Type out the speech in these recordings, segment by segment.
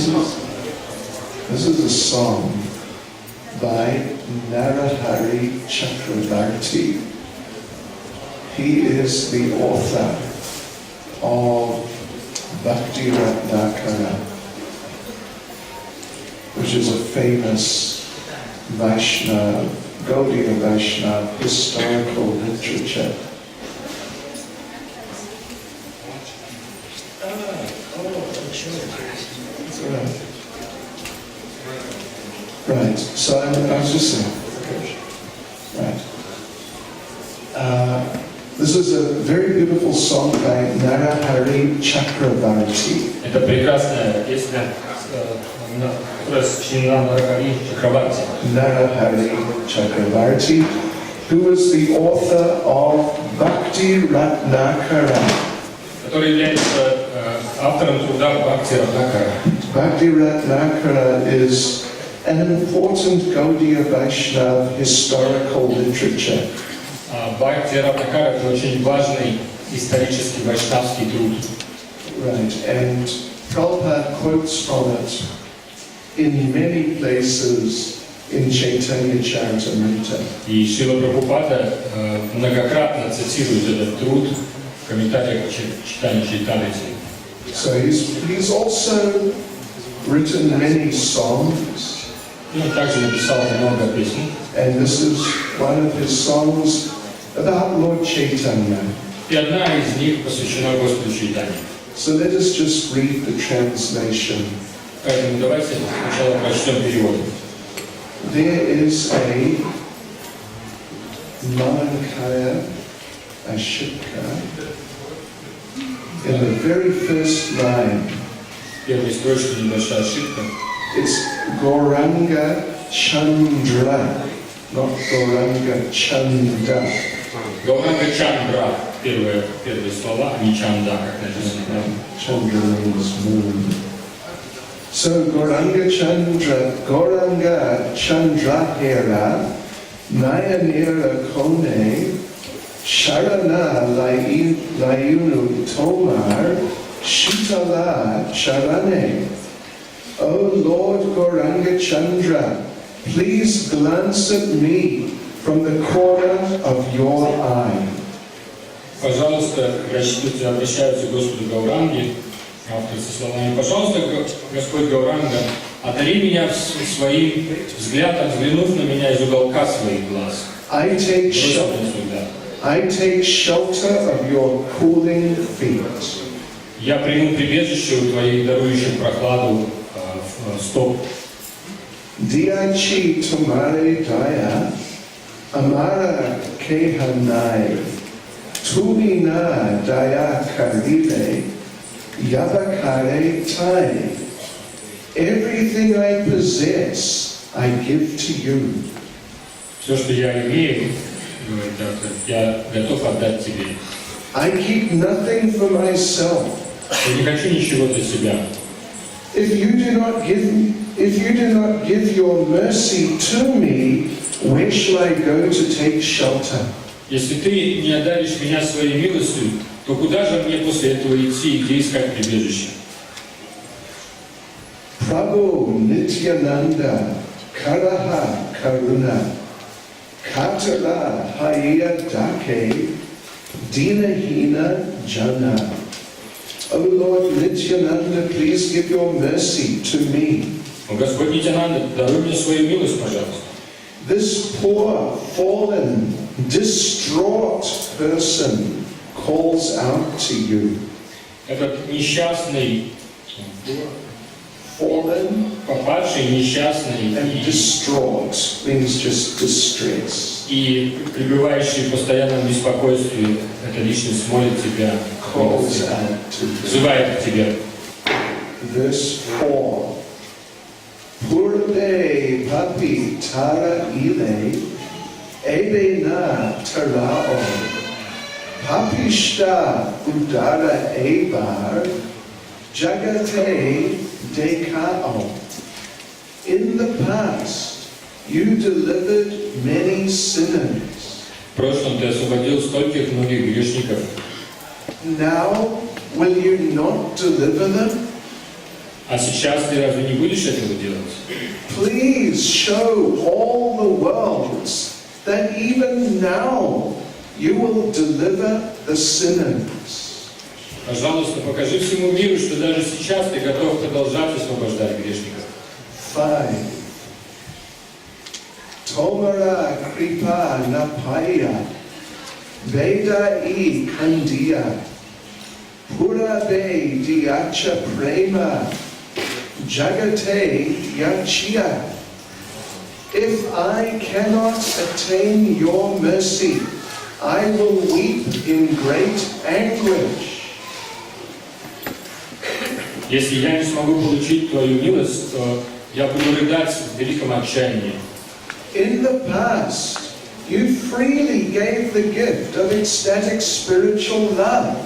This is a song by Narahari Chakravarti. He is the author of Bhakti Ratnakara, which is a famous Vaishnava, Gaudiya Vaishnava historical literature. Right, so I was just saying. Right. This is a very beautiful song by Narahari Chakravarti. Это прекрасная песня, которая сочинена Нарахари Чакраварти. Narahari Chakravarti, who was the author of Bhakti Ratnakara. Который является автором труда Бхакти Ратнакара. Bhakti Ratnakara is an important Gaudiya Vaishnava historical literature. Бхакти Ратнакара — это очень важный исторический вайшнавский труд. Right, and Prabhupada quotes from it in many places in Chaitanya Charitamrita. И Шрила Прабхупада многократно цитирует этот труд в комментариях читания Чайтамрити. So he's also written many songs. Он также написал много песен. And this is one of his songs about Lord Chaitanya. И одна из них посвящена Господу Чайтанье. So let us just read the translation. Поэтому давайте сначала прочтем перевод. There is a Malankaya Ashika in the very first line. Первая строчка, небольшая ошибка. It's Gauranga Chandra, not Gauranga Chanda. Gauranga Chandra, первые слова, а не Чанда, как написано. Chandra means moon. So Gauranga Chandra Hera, Nayanira Kone, Sharana Layunu Tomar, Shitala Charane. O Lord Gauranga Chandra, please glance at me from the corner of your eye. Пожалуйста, обращаются к Господу Гауранге, автор со словами: пожалуйста, Господь Гауранга, одари меня своим взглядом, взглянув на меня из уголка своих глаз. I take shelter of your cooling feet. Я приму прибежище у твоих дарующих прохладу стоп. Diachi tumare daya, amara kehanai, tumina daya karile, yabakare tai. Everything I possess, I give to you. Все, что я имею, я готов отдать тебе. I keep nothing for myself. Я не хочу ничего для себя. If you do not give your mercy to me, where shall I go to take shelter? Если ты не одаришь меня своей милостью, то куда же мне после этого идти и где искать прибежище? Prabhu Nityananda Karaha Karuna Katara Haya Dake Dinahina Jana. O Lord Nityananda, please give your mercy to me. Господь Нитянанда, даруй мне свою милость, пожалуйста. This poor, fallen, distraught person calls out to you. Этот несчастный, Fallen, попавший, несчастный and distraught means just distress. и пребывающий в постоянном беспокойстве, эта личность молит тебя, Calls out to you. взывает к тебе. Verse 4. Purbe papi tara ile, ebe na tarao, papishta udara ebar, jagate dekao. In the past, you delivered many sinners. В прошлом ты освободил стольких многих грешников. Now, will you not deliver them? А сейчас ты разве не будешь этого делать? Please show all the worlds that even now you will deliver the sinners. Пожалуйста, покажи всему миру, что даже сейчас ты готов продолжать освобождать грешников. 5. Tomara kripa napaya veda I kandiya purabe diacha prema jagate yachiya. If I cannot attain your mercy, I will weep in great anguish. Если я не смогу получить твою милость, то я буду рыдать в великом отчаянии. In the past, you freely gave the gift of ecstatic spiritual love.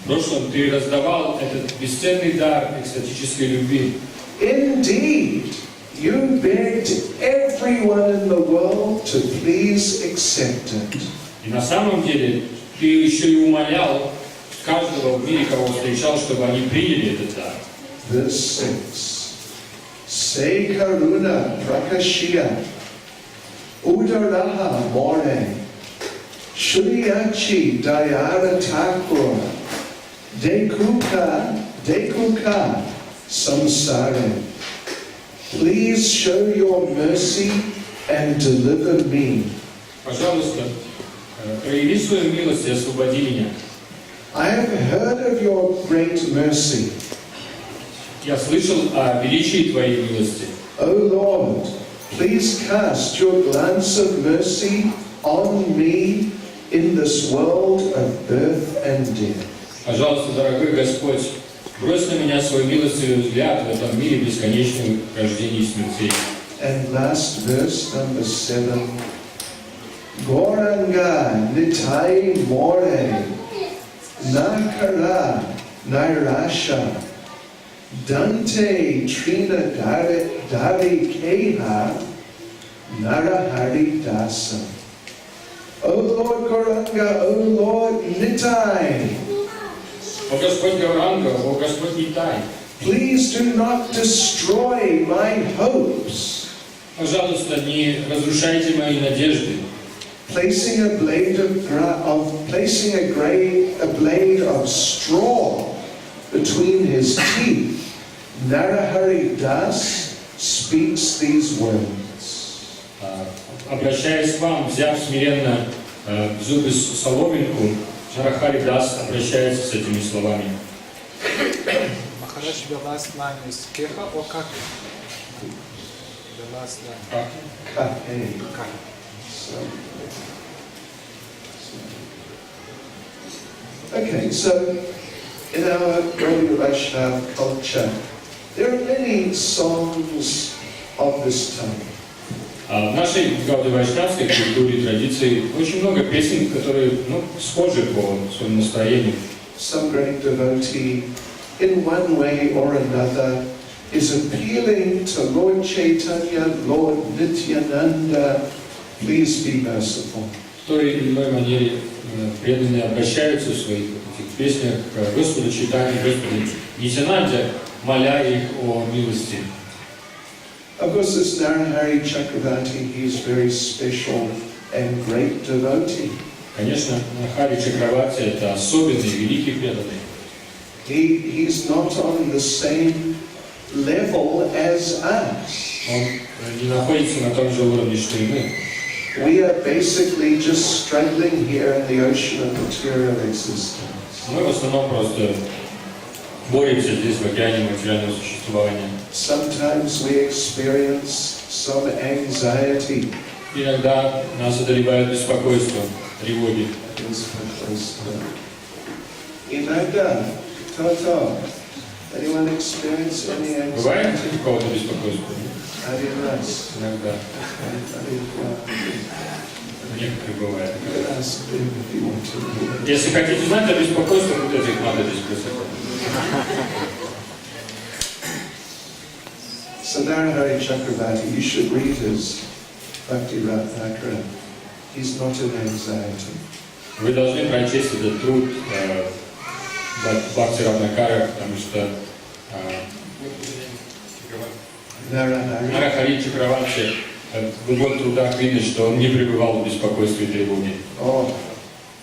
В прошлом ты раздавал этот бесценный дар экстатической любви. Indeed, you begged everyone in the world to please accept it. И на самом деле ты еще и умолял каждого в мире, кого встречал, чтобы они приняли этот дар. Verse 6. Se karuna prakashya udaraha more shriyachi dayara thakur dekuka samsare. Please show your mercy and deliver me. Пожалуйста, прояви свою милость и освободи меня. I have heard of your great mercy. Я слышал о величии твоей милости. O Lord, please cast your glance of mercy on me in this world of birth and death. Пожалуйста, дорогой Господь, брось на меня свой милостивый взгляд в этом мире бесконечных рождений и смертей. And last verse, number 7. Goranga nitai more nakara nairasha dante trina dari keha narahari dasa. O Lord Goranga, O Lord Nitai, О Господь Гауранга, о Господь Нитай, please do not destroy my hopes. пожалуйста, не разрушайте мои надежды. Placing a blade of straw between his teeth, Narahari Das speaks these words. Обращаясь к вам, взяв смиренно в зубы соломинку, Нарахари Дас обращается с этими словами. Maharaj, the last line is Keha or Kake? The last line. Kake. Okay, so in our Gaudiya Vaishnava culture, there are many songs of this time. В нашей гаудо-вайшнавской культуре, традиции очень много песен, которые схожи по своему настроению. Some great devotee, in one way or another, is appealing to Lord Chaitanya, Lord Nityananda, please be merciful. В той или иной манере преданные обращаются в своих этих песнях к Господу Чайтанье, Господу Нитянанде, моля их о милости. Of course, this Narahari Chakravarti, he's very special and great devotee. Конечно, Хари Чакраварти – это особенный, великий преданный. He's not on the same level as us. Он не находится на том же уровне, что и мы. We are basically just struggling here in the ocean of material existence. Мы в основном просто боремся здесь в океане материального существования. Sometimes we experience some anxiety. Иногда нас одолевает беспокойство, тревоги. Иногда, кто-то, anyone experience any anxiety? Бывает какого-то беспокойства? Один раз. Иногда. Некоторые бывает. Если хотите знать о беспокойстве, вот этих надо здесь присутствовать. So Narahari Chakravarti, you should read his Bhakti Ratnakara. He's not in anxiety. Вы должны прочесть этот труд Бхакти Ратнакара, потому что Нарахари Чакраварти в его трудах видно, что он не пребывал в беспокойстве и тревоге. Oh,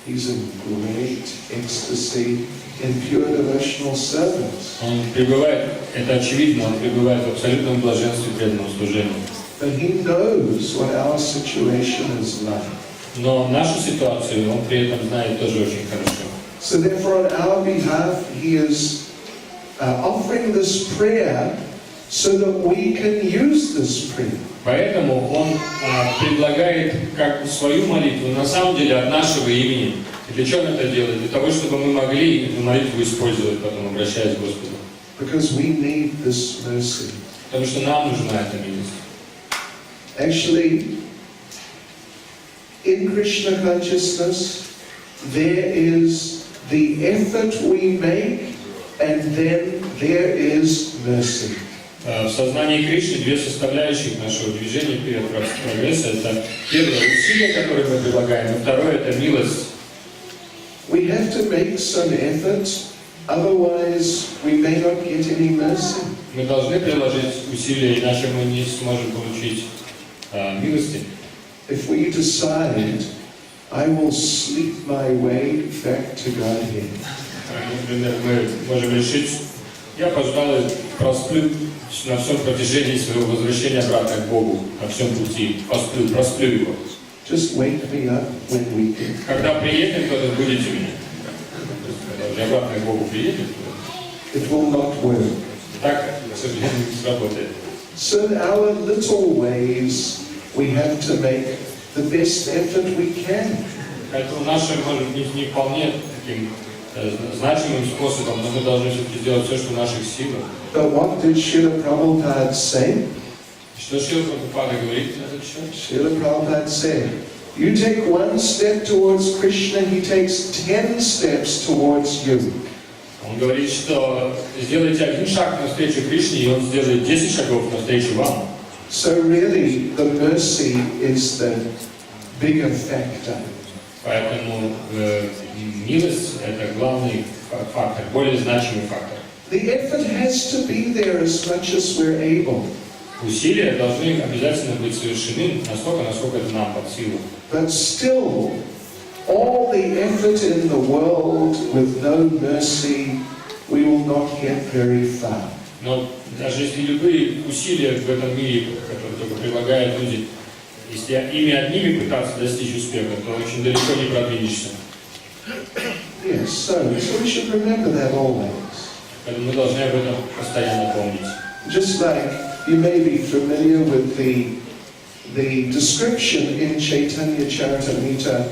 he's in great ecstasy in pure devotional service. Он пребывает, это очевидно, он пребывает в абсолютном блаженстве преданного служения. But he knows what our situation is like. Но нашу ситуацию он при этом знает тоже очень хорошо. So therefore, on our behalf, he is offering this prayer so that we can use this prayer. Поэтому он предлагает как свою молитву, на самом деле от нашего имени. И для чего он это делает? Для того, чтобы мы могли эту молитву использовать, потом обращаясь к Господу. Because we need this mercy. Потому что нам нужна эта милость. Actually, in Krishna consciousness, there is the effort we make, and then there is mercy. В сознании Кришны две составляющих нашего движения вперед прогресса. Это первое усилие, которое мы прилагаем, и второе это милость. We have to make some effort, otherwise we may not get any mercy. Мы должны приложить усилия, иначе мы не сможем получить милости. If we decide, I will sleep my way back to Godhead. Например, мы можем решить, я, пожалуй, просплю на всем протяжении своего возвращения обратно к Богу, на всем пути, просплю его. Just wake me up when we get. Когда приедем, то разбудите меня. Когда уже обратно к Богу приедем, It will not work. так, к сожалению, не сработает. So in our little ways, we have to make the best effort we can. Поэтому наше, может быть, не вполне таким значимым способом, но мы должны все-таки сделать все, что в наших силах. But what did Srila Prabhupada say? Что Шрила Прабхупада говорит на этот счет? Srila Prabhupada said, you take one step towards Krishna, he takes 10 steps towards you. Он говорит, что сделайте один шаг навстречу Кришне, и он сделает 10 шагов навстречу вам. So really, the mercy is the bigger factor. Поэтому милость – это главный фактор, более значимый фактор. The effort has to be there as much as we're able. Усилия должны обязательно быть совершены настолько, насколько это нам под силу. But still, all the effort in the world with no mercy, we will not get very far. Но даже если любые усилия в этом мире, которые только прилагают люди, если ими одними пытаться достичь успеха, то очень далеко не продвинешься. Yes, so we should remember that always. Поэтому мы должны об этом постоянно помнить. Just like you may be familiar with the description in Caitanya Charitamrita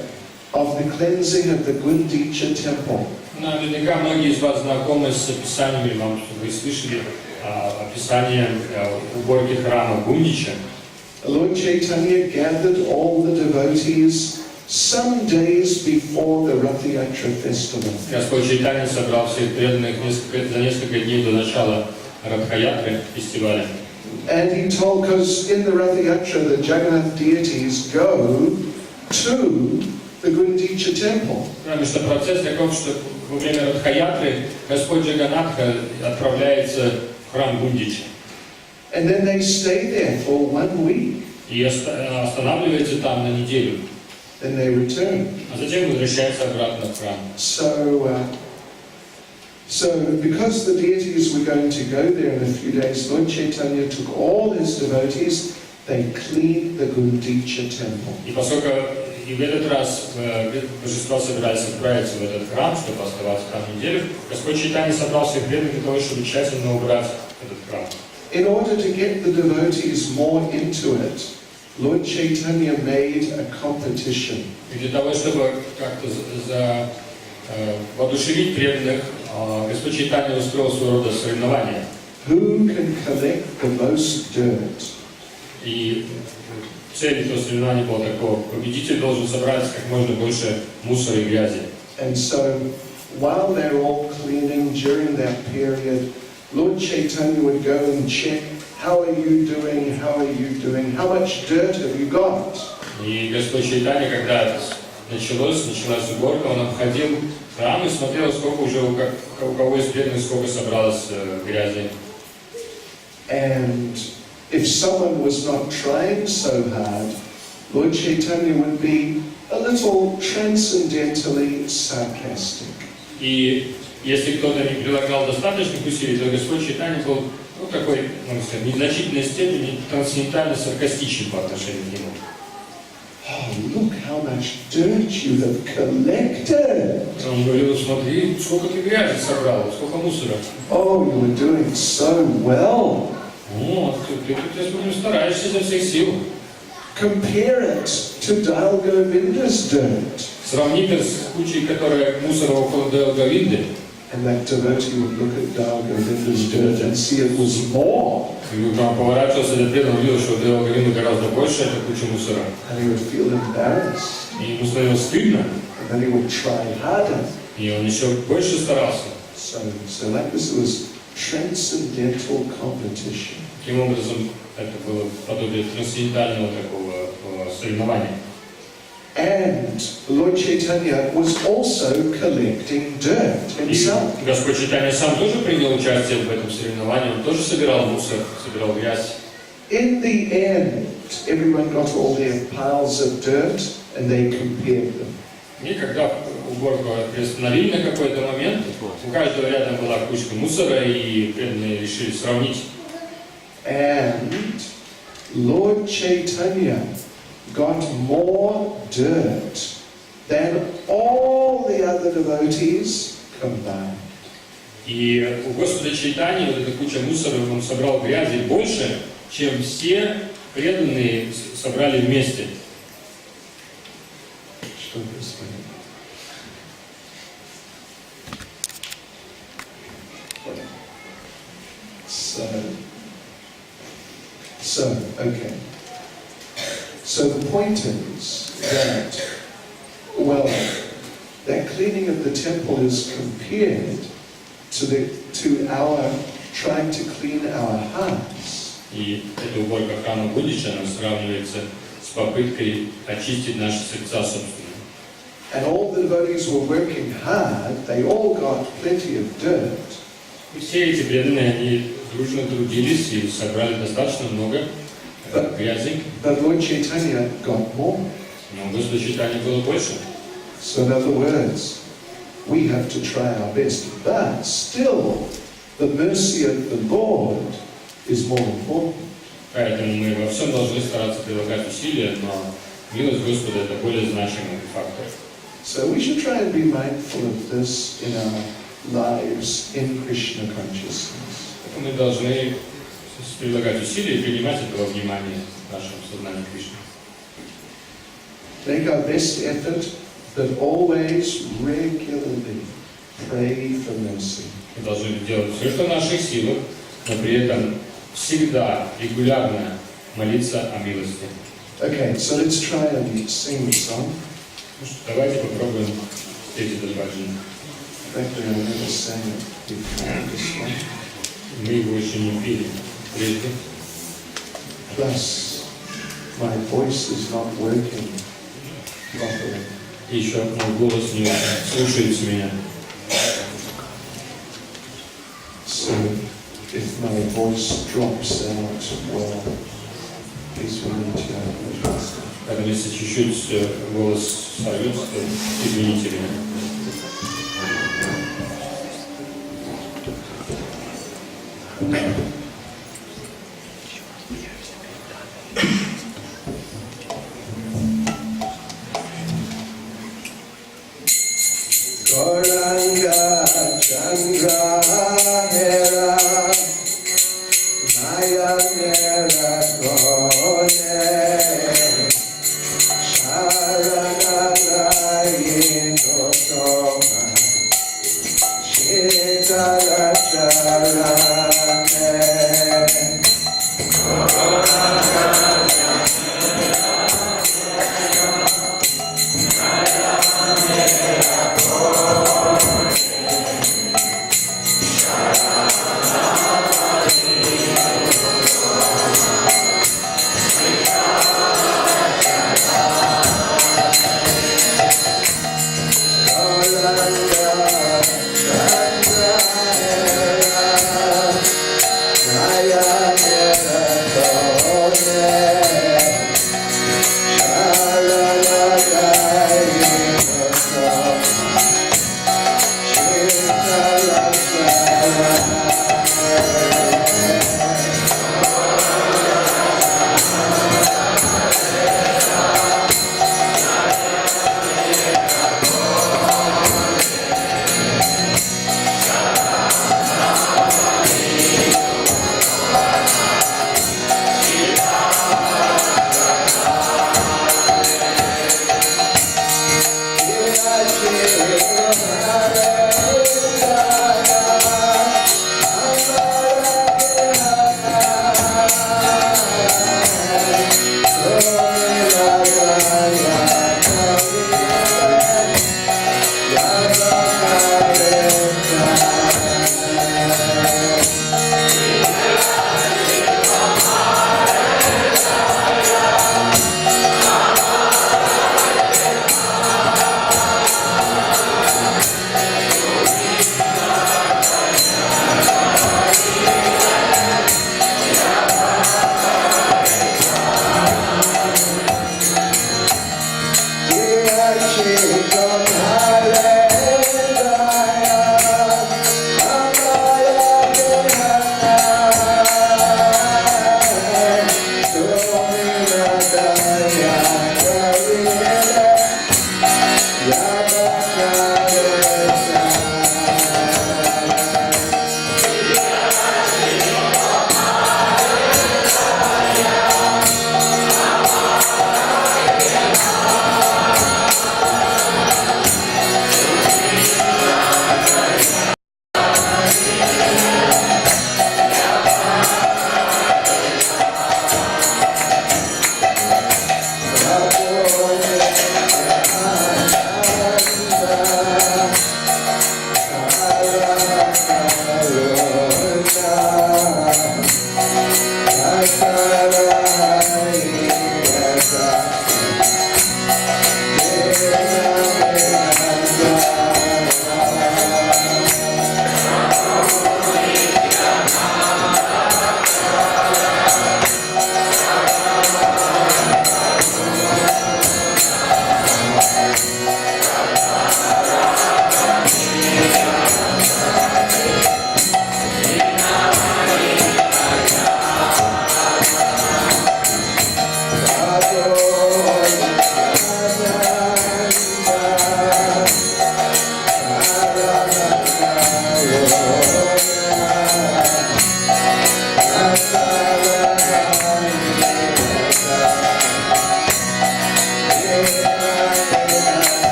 of the cleansing of the Gundicha temple. Наверняка многие из вас знакомы с описаниями, вы слышали описание уборки храма Гундича. Lord Chaitanya gathered all the devotees some days before the Rath Yatra festival. Господь Чайтанья собрал всех преданных за несколько дней до начала Радха-ятры фестиваля. And he told, because in the Rath Yatra the Jagannath deities go to the Gundicha temple. Потому что процесс таков, что во время Радха-ятры Господь Джаганатха отправляется в храм Гундича. And then they stay there for 1 week. И останавливается там на неделю. Then they return. А затем возвращается обратно в храм. So because the deities were going to go there in a few days, Lord Chaitanya took all his devotees, they cleaned the Gundicha temple. И поскольку и в этот раз божества собирались отправиться в этот храм, чтобы оставаться там неделю, Господь Чайтанья собрал всех преданных для того, чтобы тщательно убрать этот храм. In order to get the devotees more into it, Lord Chaitanya made a competition. И для того, чтобы как-то воодушевить преданных, Господь Чайтанья устроил своего рода соревнования. Who can collect the most dirt? И цель этого соревнования была такого: победитель должен собрать как можно больше мусора и грязи. And so, while they're all cleaning during that period, Lord Chaitanya would go and check, how are you doing, how are you doing, how much dirt have you got? И Господь Чайтанья, когда началась уборка, он обходил храм и смотрел, сколько уже у кого из преданных сколько собралось грязи. And if someone was not trying so hard, Lord Chaitanya would be a little transcendentally sarcastic. И если кто-то не прилагал достаточных усилий, то Господь Чайтанья был, ну, такой, можно сказать, в незначительной степени трансцендентально саркастичен по отношению к нему. Oh, look how much dirt you have collected. Он говорил, смотри, сколько ты грязи собрал, сколько мусора. Oh, you are doing so well. Вот, ты с ним стараешься изо всех сил. Compare it to Dal Govinda's dirt. Сравни это с кучей, которая мусора около Говинды. And that devotee would look at Dal Govinda's dirt and see it was more. И он поворачивался, этот преданный увидел, что у Говинды гораздо больше, это куча мусора. And he would feel embarrassed. И ему становилось стыдно. And then he would try harder. И он еще больше старался. So like this was transcendental competition. Таким образом, это было подобие трансцендентального такого соревнования. And Lord Chaitanya was also collecting dirt himself. И Господь Чайтанья сам тоже принял участие в этом соревновании, он тоже собирал мусор, собирал грязь. In the end, everyone got all their piles of dirt and they compared them. И когда уборку приостановили на какой-то момент, у каждого рядом была кучка мусора, и преданные решили сравнить. And Lord Chaitanya got more dirt than all the other devotees combined. И у Господа Чайтаньи вот эта куча мусора, он собрал грязи больше, чем все преданные собрали вместе. Что происходит? Okay. So the point is that, well, that cleaning of the temple is compared to our trying to clean our hearts. И эта уборка храма Буддича, она сравнивается с попыткой очистить наши сердца собственные. And all the devotees were working hard, they all got plenty of dirt. И все эти преданные, они дружно трудились и собрали достаточно много грязи. But Lord Chaitanya got more. Но Господа Чайтаньи было больше. So in other words, we have to try our best, but still the mercy of the Lord is more important. Поэтому мы во всем должны стараться прилагать усилия, но милость Господа – это более значимый фактор. So we should try and be mindful of this in our lives in Krishna consciousness. Мы должны прилагать усилия и принимать этого внимания в нашем сознании Кришны. Make our best effort, but always regularly pray for mercy. Мы должны делать все, что в наших силах, но при этом всегда, регулярно молиться о милости. Okay, so let's try and sing the song. Ну что, давайте попробуем спеть этот баджан. Frankly, I never sang it before this one. Мы его еще не пели прежде. Plus, my voice is not working properly. И еще мой голос не слушается меня. So, if my voice drops out, well, please forgive me. Поэтому если чуть-чуть голос сорвется, то извините меня. Gauranga Chandra Hera Nayanera Kone Sharanayino Soma Shitara Charane Chandra Hera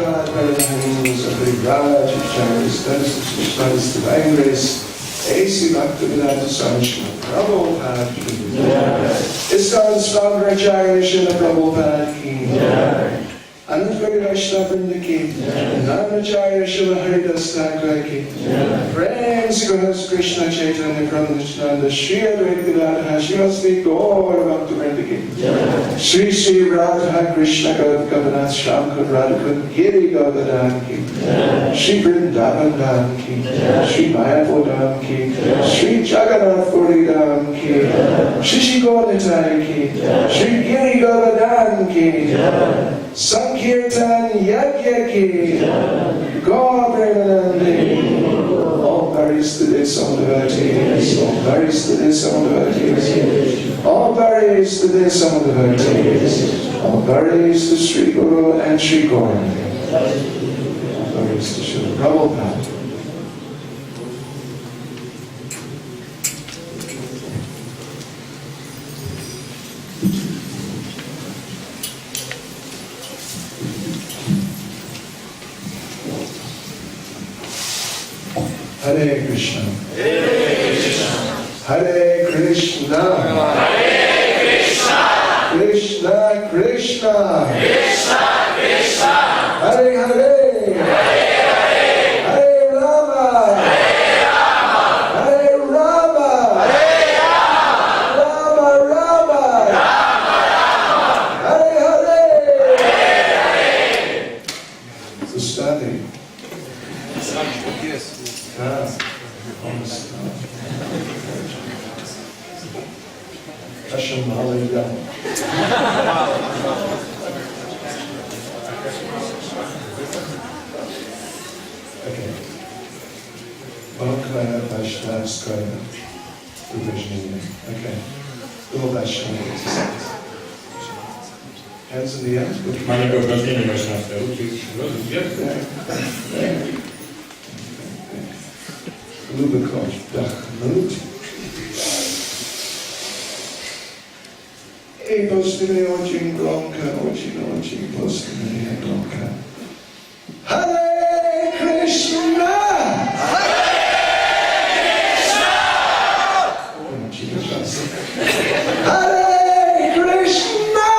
Bhakti Caitanya Prabhupada ki. Iskan Svangracharya Srila Prabhupada ki. Anantvari Vaishnava Vrinda ki. Namacharya Srila Haridas Thakur ki. Friends, Krishna Chaitanya Prabhu Nityananda Shri Advaita Gadadhara Srivasvi Gaur Bhakti Vrinda ki. Shri Shri Radha Krishna Govardhanath Shankar Radhakund Giri Govardhan ki. Shri Vrindavan Dham ki. Shri Mayapur Dham ki. Shri Jagannath Puri Dham ki. Shri Shri Gaurnitai ki. Shri Giri Govardhan ki. Sankirtan Yajna ki. Gaur Premanandi. All glories to this, all devotees. All glories to this, all devotees. All glories to this, all devotees. All glories to Sri Guru and Sri Gauranga. All glories to Sri Prabhupada. Hare Krishna. Hare Krishna. Hare Krishna. Hare Krishna. Krishna Krishna. Krishna Krishna. Hare Hare. Hare Hare. Hare Rama. Hare Rama. Hare Rama. Hare Rama. Rama Rama. Rama Rama. Hare Hare. Hare Hare. It's a study. Yes. Hashem Hallelujah. Okay. Bhakti Vaishnava provisioning. Okay. All Vaishnava. Hands in the air. Маленькое упражнение вайшнавское. Руки вверх. Glubakov Dachnut. Hey, Postine Ojin Glonka, Ojin Postine Glonka. Hare Krishna! Hare Krishna! Hare Krishna!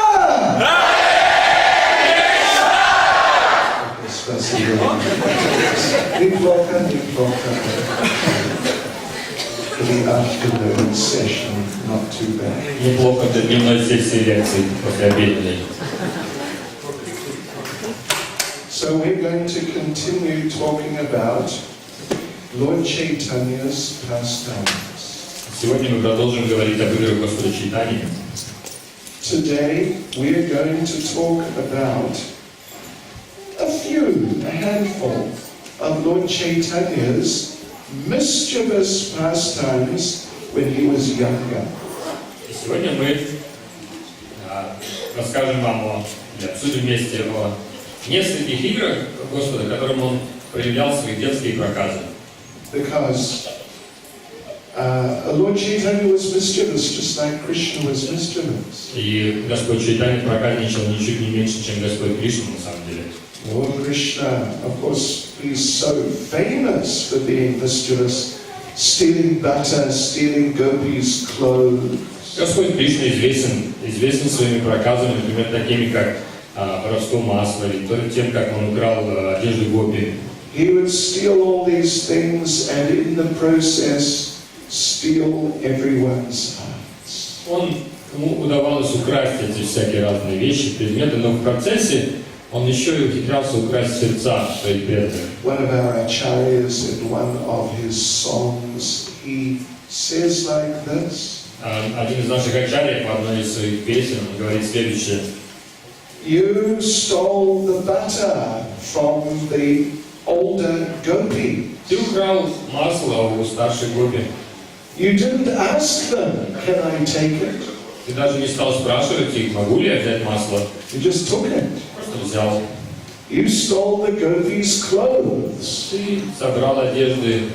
For the afternoon session, not too bad. Неплохо для дневной сессии лекций после обеденной. So we're going to continue talking about Lord Chaitanya's pastimes. Сегодня мы продолжим говорить об играх Господа Чайтаньи. Today we're going to talk about a handful of Lord Chaitanya's mischievous pastimes when he was younger. Сегодня мы расскажем вам и обсудим вместе о нескольких играх Господа, которым он проявлял свои детские проказы. Because Lord Chaitanya was mischievous, just like Krishna was mischievous. И Господь Чайтанья проказничал ничуть не меньше, чем Господь Кришна на самом деле. Lord Krishna, of course, he's so famous for being mischievous, stealing butter, stealing gopis' clothes. Господь Кришна известен своими проказами, например, такими как воровство масла, или тем, как он украл одежду гопи. He would steal all these things and in the process steal everyone's hearts. Ему удавалось украсть эти всякие разные вещи, предметы, но в процессе он еще и ухитрялся украсть сердца своих преданных. One of our acharyas in one of his songs, he says like this. Один из наших ачарьев в одной из своих песен говорит следующее. You stole the butter from the older gopi. Ты украл масло у старшей гопи. You didn't ask them, can I take it? Ты даже не стал спрашивать их, могу ли я взять масло. You just took it. Просто взял. You stole the gopis' clothes. Ты собрал одежды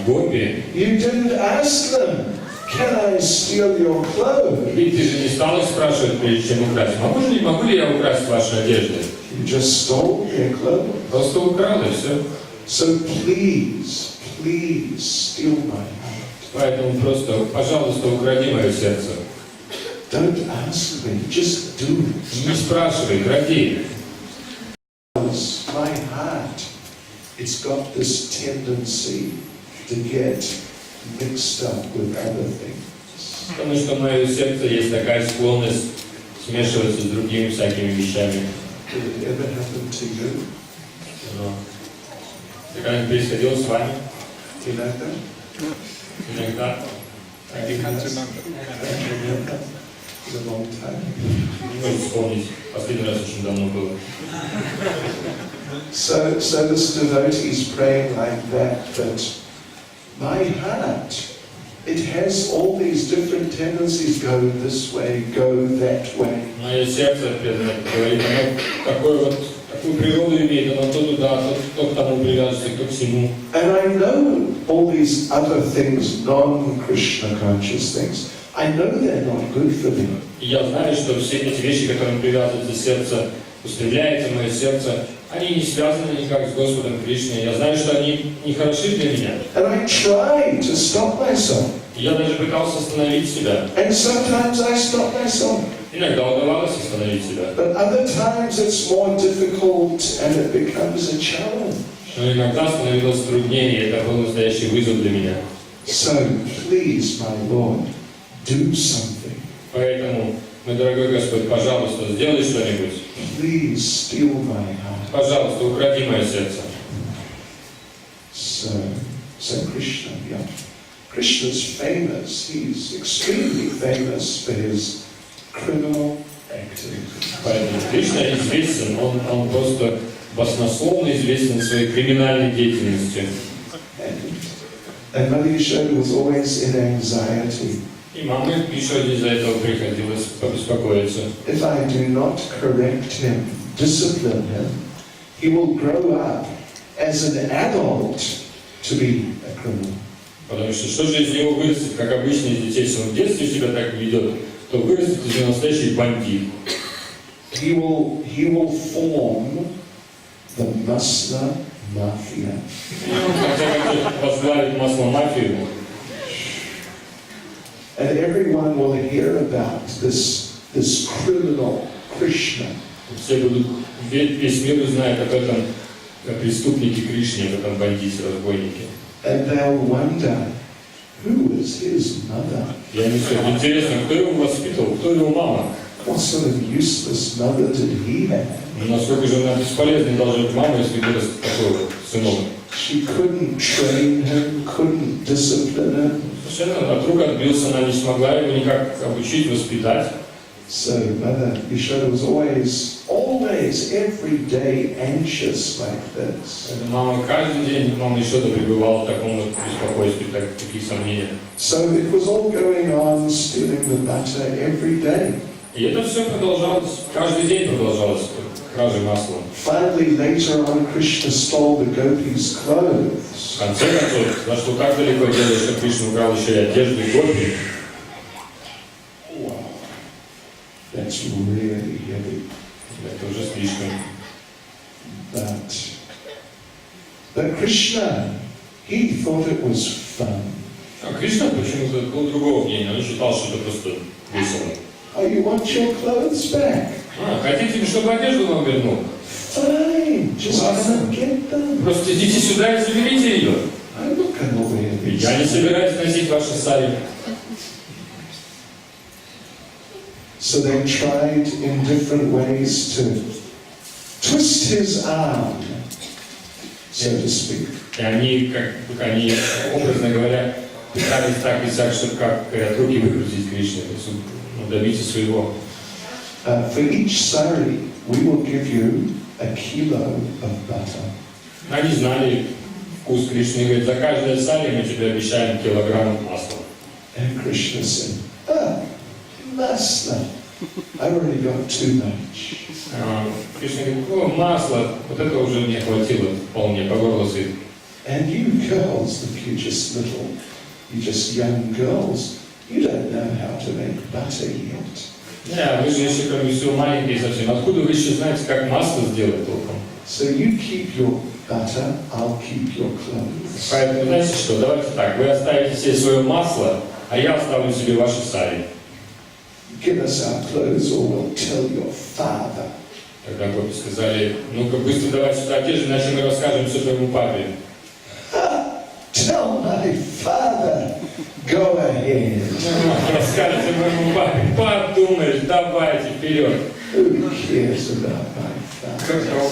гопи. You didn't ask them, can I steal your clothes? И ты же не стал их спрашивать, прежде чем украсть. Могу ли я украсть ваши одежды? You You just stole their clothes. Просто украл и все. So please, please steal my heart. Поэтому просто, пожалуйста, укради мое сердце. Don't ask me, just do it. Не спрашивай, кради. My heart, it's got this tendency to get mixed up with other things. Потому что в моем сердце есть такая склонность смешиваться с другими всякими вещами. Did it ever happen to you? Когда происходило с вами? Inaka? Иногда. I can't remember. It's a long time. Не могу вспомнить. Последний раз очень давно было. So this devotee is praying like that, but my heart, it has all these different tendencies, go this way, go that way. Мое сердце говорит, оно такую природу имеет, оно то туда, то к тому привязывается, то к всему. And I know all these other things, non-Krishna conscious things. I know they're not good for me. И я знаю, что все эти вещи, которые привязываются к сердцу, устремляется в мое сердце, они не связаны никак с Господом Кришной. Я знаю, что они не хороши для меня. And I try to stop myself. И я даже пытался остановить себя. And sometimes I stop myself. Иногда удавалось остановить себя. But other times it's more difficult and it becomes a challenge. Но иногда становилось труднее, и это был настоящий вызов для меня. So, please, my Lord, do something. Поэтому, мой дорогой Господь, пожалуйста, сделай что-нибудь. Please steal my heart. Пожалуйста, укради мое сердце. So Krishna, yeah. Krishna's famous. He's extremely famous for his criminal activity. Поэтому Кришна известен, он просто баснословно известен своей криминальной деятельностью. And Mother Yashoda was always in anxiety. И маме еще из-за этого приходилось побеспокоиться. If I do not correct him, discipline him, he will grow up as an adult to be a criminal. Потому что же из него вырастет, как обычно из детей, если он в детстве себя так ведет, то вырастет из него настоящий бандит. He will form the Masla Mafia. Возглавит масло-мафию. And everyone will hear about this criminal Krishna. Все будут, весь мир узнает об этом преступнике Кришне, об этом бандите, разбойнике. And they'll wonder, who is his mother? И они скажут, интересно, кто его воспитывал, кто его мама? What sort of useless mother did he have? Насколько же она бесполезной должна быть мама, если вырастет такой вот сынок? She couldn't train him, couldn't discipline him. Совершенно от рук отбился, она не смогла его никак обучить, воспитать. So Mother Yashoda was always, every day anxious like this. Мама каждый день, мама Yashoda пребывала в таком вот беспокойстве, таких сомнениях. So it was all going on, stealing the butter every day. И это все продолжалось, каждый день продолжалось, кражи масла. Finally, later on, Krishna stole the gopis' clothes. В конце концов, зашло так далеко дело, что Кришна украл еще и одежду и гопи. Wow, that's really heavy. Это уже слишком. But Krishna, he thought it was fun. А Кришна почему-то был другого мнения, он считал, что это просто весело. Oh, you want your clothes back? Хотите, чтобы одежду вам вернул? Fine, just come and get them. Просто идите сюда и заберите ее. I'm not going to wear these. Я не собираюсь носить ваши сари. So they tried in different ways to twist his arm, so to speak. И они, они, образно говоря, пытались так и так, чтобы, как говорят, руки выкрутить Кришне, добиться своего. For each sari, we will give you a kilo of butter. Они знали вкус Кришны и говорят, за каждое сари мы тебе обещаем килограмм масла. And Krishna said, Masla, I already got too much. Кришна говорит, о, масло, вот это уже мне хватило вполне, по горло сыт. And you girls, if you're just young girls, you don't know how to make butter yet. Не, вы же еще как бы все маленькие совсем. Откуда вы еще знаете, как масло сделать толком? So you keep your butter, I'll keep your clothes. Поэтому, знаете что, давайте так, вы оставите себе свое масло, а я оставлю себе ваши сари. Give us our clothes or we'll tell your father. Тогда папе сказали, ну-ка быстро давай сюда одежду, иначе мы расскажем все твоему папе. Tell my father. Go ahead. Расскажите моему папе, подумаешь, давайте вперед. Who cares about my father?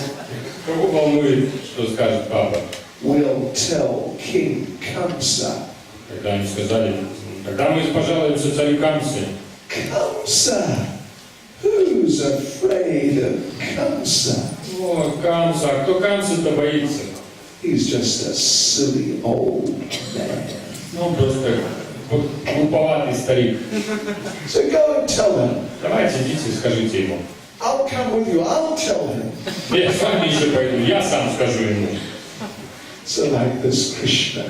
Кого волнует, что скажет папа? We'll tell King Kamsa. Когда они сказали, тогда мы пожалуемся царю Камсе. Kamsa? Who's afraid of Kamsa? О, Камса, а кто Камса-то боится? He's just a silly old man. Ну, он просто глуповатый старик. So go and tell him. Давайте идите и скажите ему. I'll come with you. I'll tell him. Я с вами еще пойду, я сам скажу ему. So like this Krishna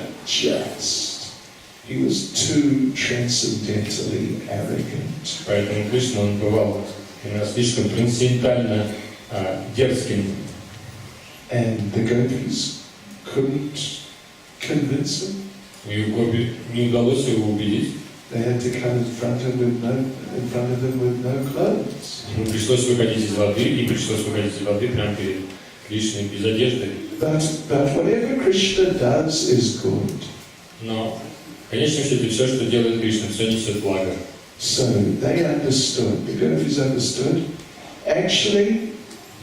he was too transcendentally arrogant. Поэтому Кришна, он бывал именно слишком трансцендентально дерзким. And the gopis couldn't convince him. И Гопи не удалось его убедить. They had to come in front of him with no clothes. Ему пришлось выходить из воды, и пришлось выходить из воды прямо перед Кришной без одежды. But whatever Krishna does is good. Но в конечном счете все, что делает Кришна, все несет благо. So they understood, the gopis understood, actually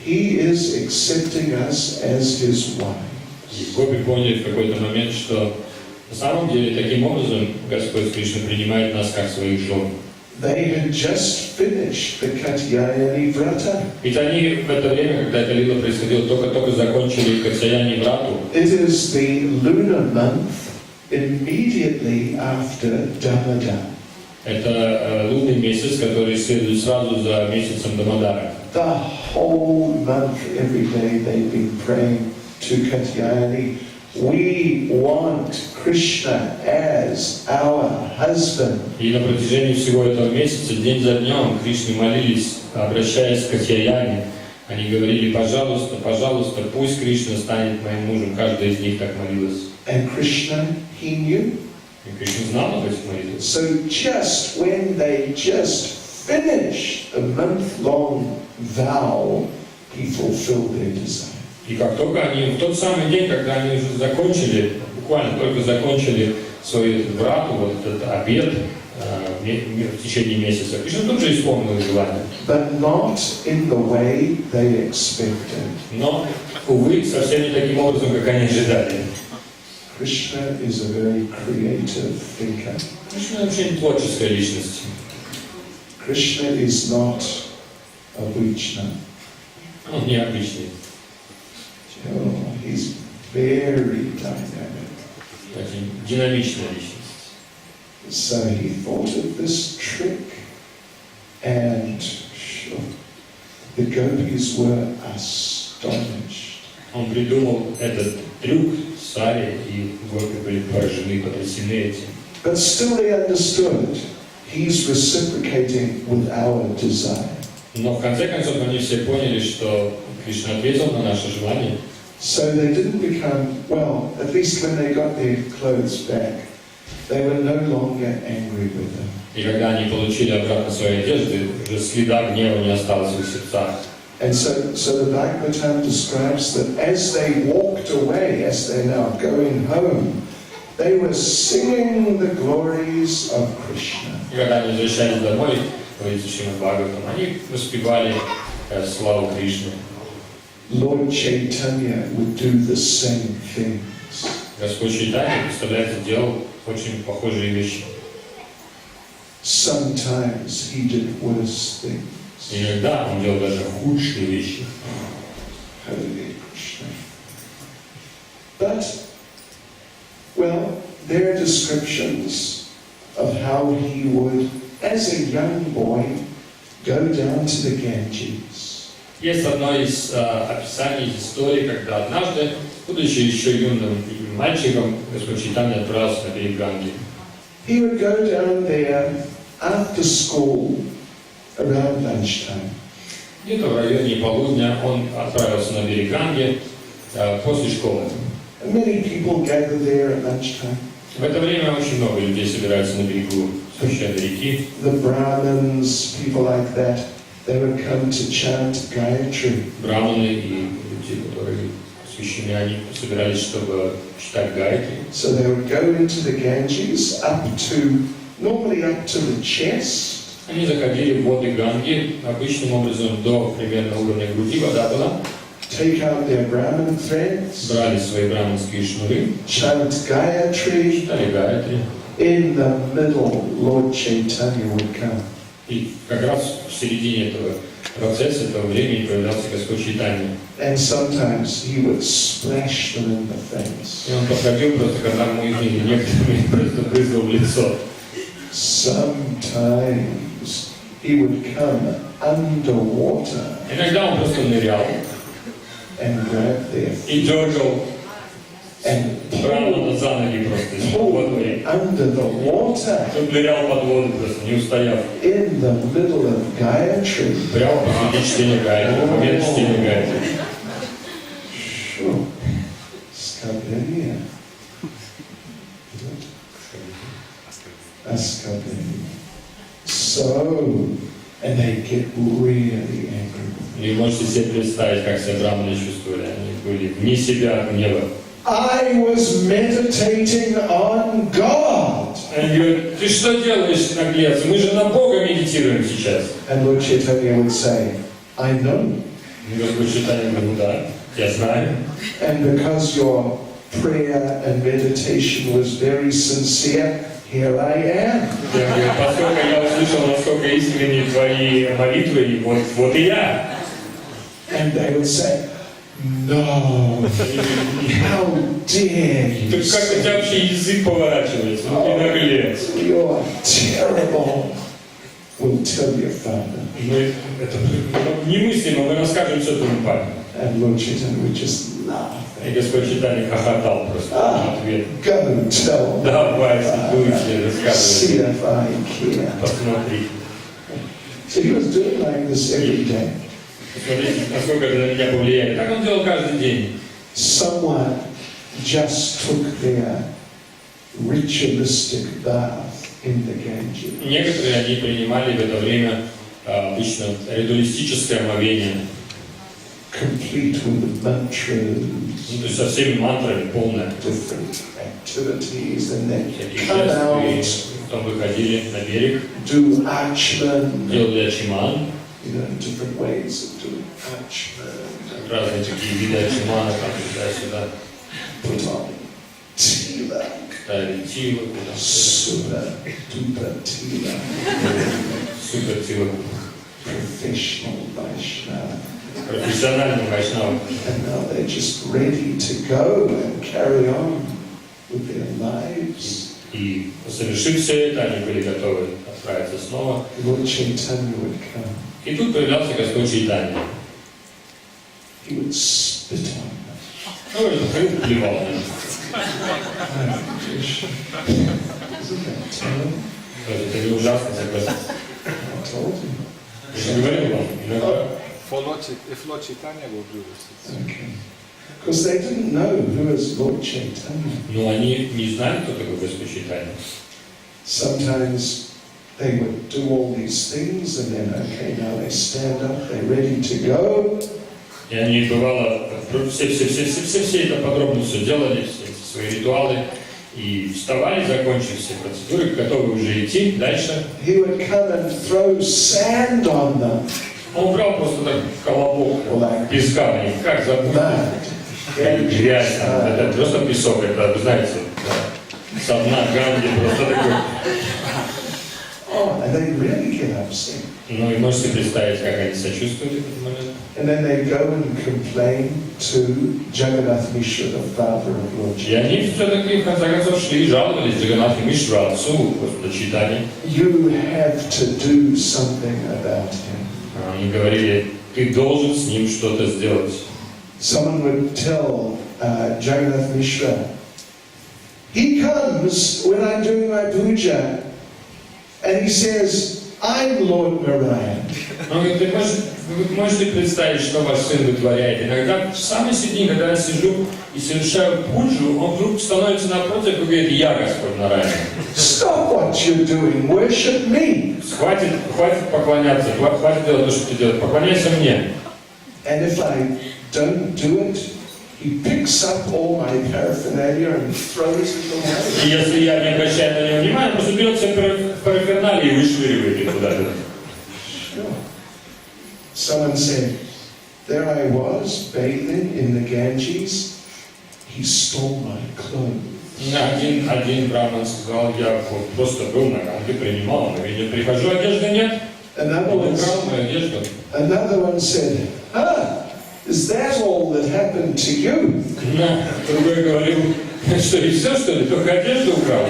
he is accepting us as his wives. И Гопи поняли в какой-то момент, что на самом деле таким образом Господь Кришна принимает нас как своих жен. They had just finished the Katyayani Vrata. Ведь они в это время, когда это лила происходило, только закончили Катьяяни Врату. It is the lunar month immediately after Damodar. Это лунный месяц, который следует сразу за месяцем Дамодара. The whole month, every day, they've been praying to Katyayani. We want Krishna as our husband. И на протяжении всего этого месяца, день за днем, Кришне молились, обращаясь к Катьяяне. Они говорили, пожалуйста, пожалуйста, пусть Кришна станет моим мужем. Каждая из них так молилась. And Krishna, he knew. И Кришна знал об этих молитвах. So just when they just finished the month-long vow, he fulfilled their desire. И как только они, в тот самый день, когда они уже закончили, буквально только закончили свою врату, вот этот обед в течение месяца, Кришна тут же исполнил желание. But not in the way they expected. Но, увы, совсем не таким образом, как они ожидали. Krishna is a very creative thinker. Кришна очень творческая личность. Krishna is not обычно. Он необычный. Oh, he's very dynamic. Очень динамичная личность. So he thought of this trick, and sure, the gopis were astonished. Он придумал этот трюк с Сари, и Гопи были поражены, потрясены этим. But still they understood he's reciprocating with our desire. Но в конце концов они все поняли, что Кришна ответил на наше желание. So they didn't become, well, at least when they got their clothes back, they were no longer angry with them. И когда они получили обратно свои одежды, уже следа гнева не осталось в их сердцах. And so the Bhagavatam describes that as they walked away, as they're now going home, they were singing the glories of Krishna. И когда они возвращались домой, говорится Шримад Бхагаватам, они воспевали славу Кришны. Lord Chaitanya would do the same things. Господь Чайтанья, представляете, делал очень похожие вещи. Sometimes he did worse things. Иногда он делал даже худшие вещи. Holy Krishna. But, well, there are descriptions of how he would, as a young boy, go down to the Ganges. Есть одно из описаний, из истории, когда однажды, будучи еще юным мальчиком, Господь Чайтанья отправился на берег Ганги. He would go down there after school around lunchtime. Где-то в районе полудня он отправился на берег Ганги после школы. And many people gather there at lunchtime. В это время очень много людей собираются на берегу священной реки. The Brahmins, people like that, they would come to chant Gayatri. Браманы и люди, которые священные, они собирались, чтобы читать гайатри. So they would go into the Ganges normally up to the chest. Они заходили в воды Ганги, обычным образом до примерно уровня груди вода была. Take out their Brahmin threads. Брали свои браманские шнуры. Chant Gayatri. Читали гайатри. In the middle, Lord Chaitanya would come. И как раз в середине этого процесса, этого времени появлялся Господь Чайтанья. And sometimes he would splash them in the face. И он подходил просто к одному из них, некоторым просто брызгал в лицо. Sometimes he would come underwater. Иногда он просто нырял And grab their и дергал and брамана за ноги просто из водой. under the water Он нырял под воду просто, не устояв. in the middle of Gayatri. Прямо посреди чтения гайатри, в момент чтения гайатри. Sure. Skabenia. Askabenia. So, and they get really angry. И можете себе представить, как себя браманы чувствовали. Они были вне себя от гнева. I was meditating on God. Они говорят, ты что делаешь, наглец? Мы же на Бога медитируем сейчас. And Lord Chaitanya would say, I know. И Господь Чайтанья говорит, ну да, я знаю. And because your prayer and meditation was very sincere, here I am. Я говорю, поскольку я услышал, насколько искренние твои молитвы, и вот и я. And they would say, no, how dare you Так как у тебя вообще язык поворачивается? Ну ты наглец. you're terrible. We'll tell your father. Мы, это немыслимо, мы расскажем все твоему папе. And Lord Chaitanya would just laugh. И Господь Чайтанья хохотал просто в ответ. Go and tell Давай, дуйте, see рассказывай. if I care. Посмотри. So he was doing like this every day. Посмотрите, насколько это на меня повлияет. Так он делал каждый день. Someone just took their ritualistic bath in the Ganges. Некоторые они принимали в это время обычно ритуалистическое омовение. Complete with mantras, Ну, то есть со всеми мантрами, полное. different activities, and then Всякие come out, жесты. Потом выходили на берег, do achman, делали ачиман. different ways of doing achman, Разные такие виды ачимана, там туда-сюда. put on tila, Ставили тилу, super duper tila, супер тилу. professional Vaishnava. Профессиональный вайшнав. And now they're just ready to go and carry on with their lives. И совершив все это, они были готовы отправиться снова. Lord Chaitanya would come. И тут появлялся Господь Чайтанья. He would spit on them. Ну, он плевал на них. Isn't that terrible? Это не ужасно, согласен. I told him. Я же говорил вам, иногда. If Lord Chaitanya will do this. Okay. Because they didn't know who was Lord Chaitanya. Но они не знали, кто такой Господь Чайтанья. Sometimes they would do all these things and then, okay, now they stand up, they're ready to go. И они, бывало, все это подробно все делали, все эти свои ритуалы, и вставали, закончив все процедуры, готовы уже идти дальше. He would come and throw sand on them. Он брал просто так колобок песка в них, как забыть. Грязь, это просто песок, это, вы знаете, со дна Ганги просто такой. Oh, and they really get upset. Ну и можете представить, как они сочувствовали в этот момент. And then they go and complain to Jagannath Mishra, the father of Lord И Chaitanya. они все-таки в конце концов шли и жаловались Джаганнатху Мишру, отцу Господа Чайтаньи. You have to do something about him. Они говорили, ты должен с ним что-то сделать. Someone would tell Jagannath Mishra, he comes when I'm doing my puja, and he says, I'm Lord Narayan. Он говорит, вы можете представить, что ваш сын вытворяет? Иногда в самой середине, когда я сижу и совершаю пуджу, он вдруг становится напротив и говорит, я Господь Нараян. Stop what you're doing, worship me. Хватит поклоняться, хватит делать то, что ты делаешь, поклоняйся мне. And if I don't do it, he picks up all my paraphernalia and throws it away. И если я не обращаю на него внимания, просто берет все параферналии и вышвыривает их куда-то. Sure. Someone said, there I was, bathing in the Ganges. He stole my clothes. Один браман сказал, я просто был на Ганге, принимал омовение, прихожу, одежды нет, он украл мою одежду. Another one said, is that all that happened to you? Другой говорил, что и все, что ли, только одежду украл.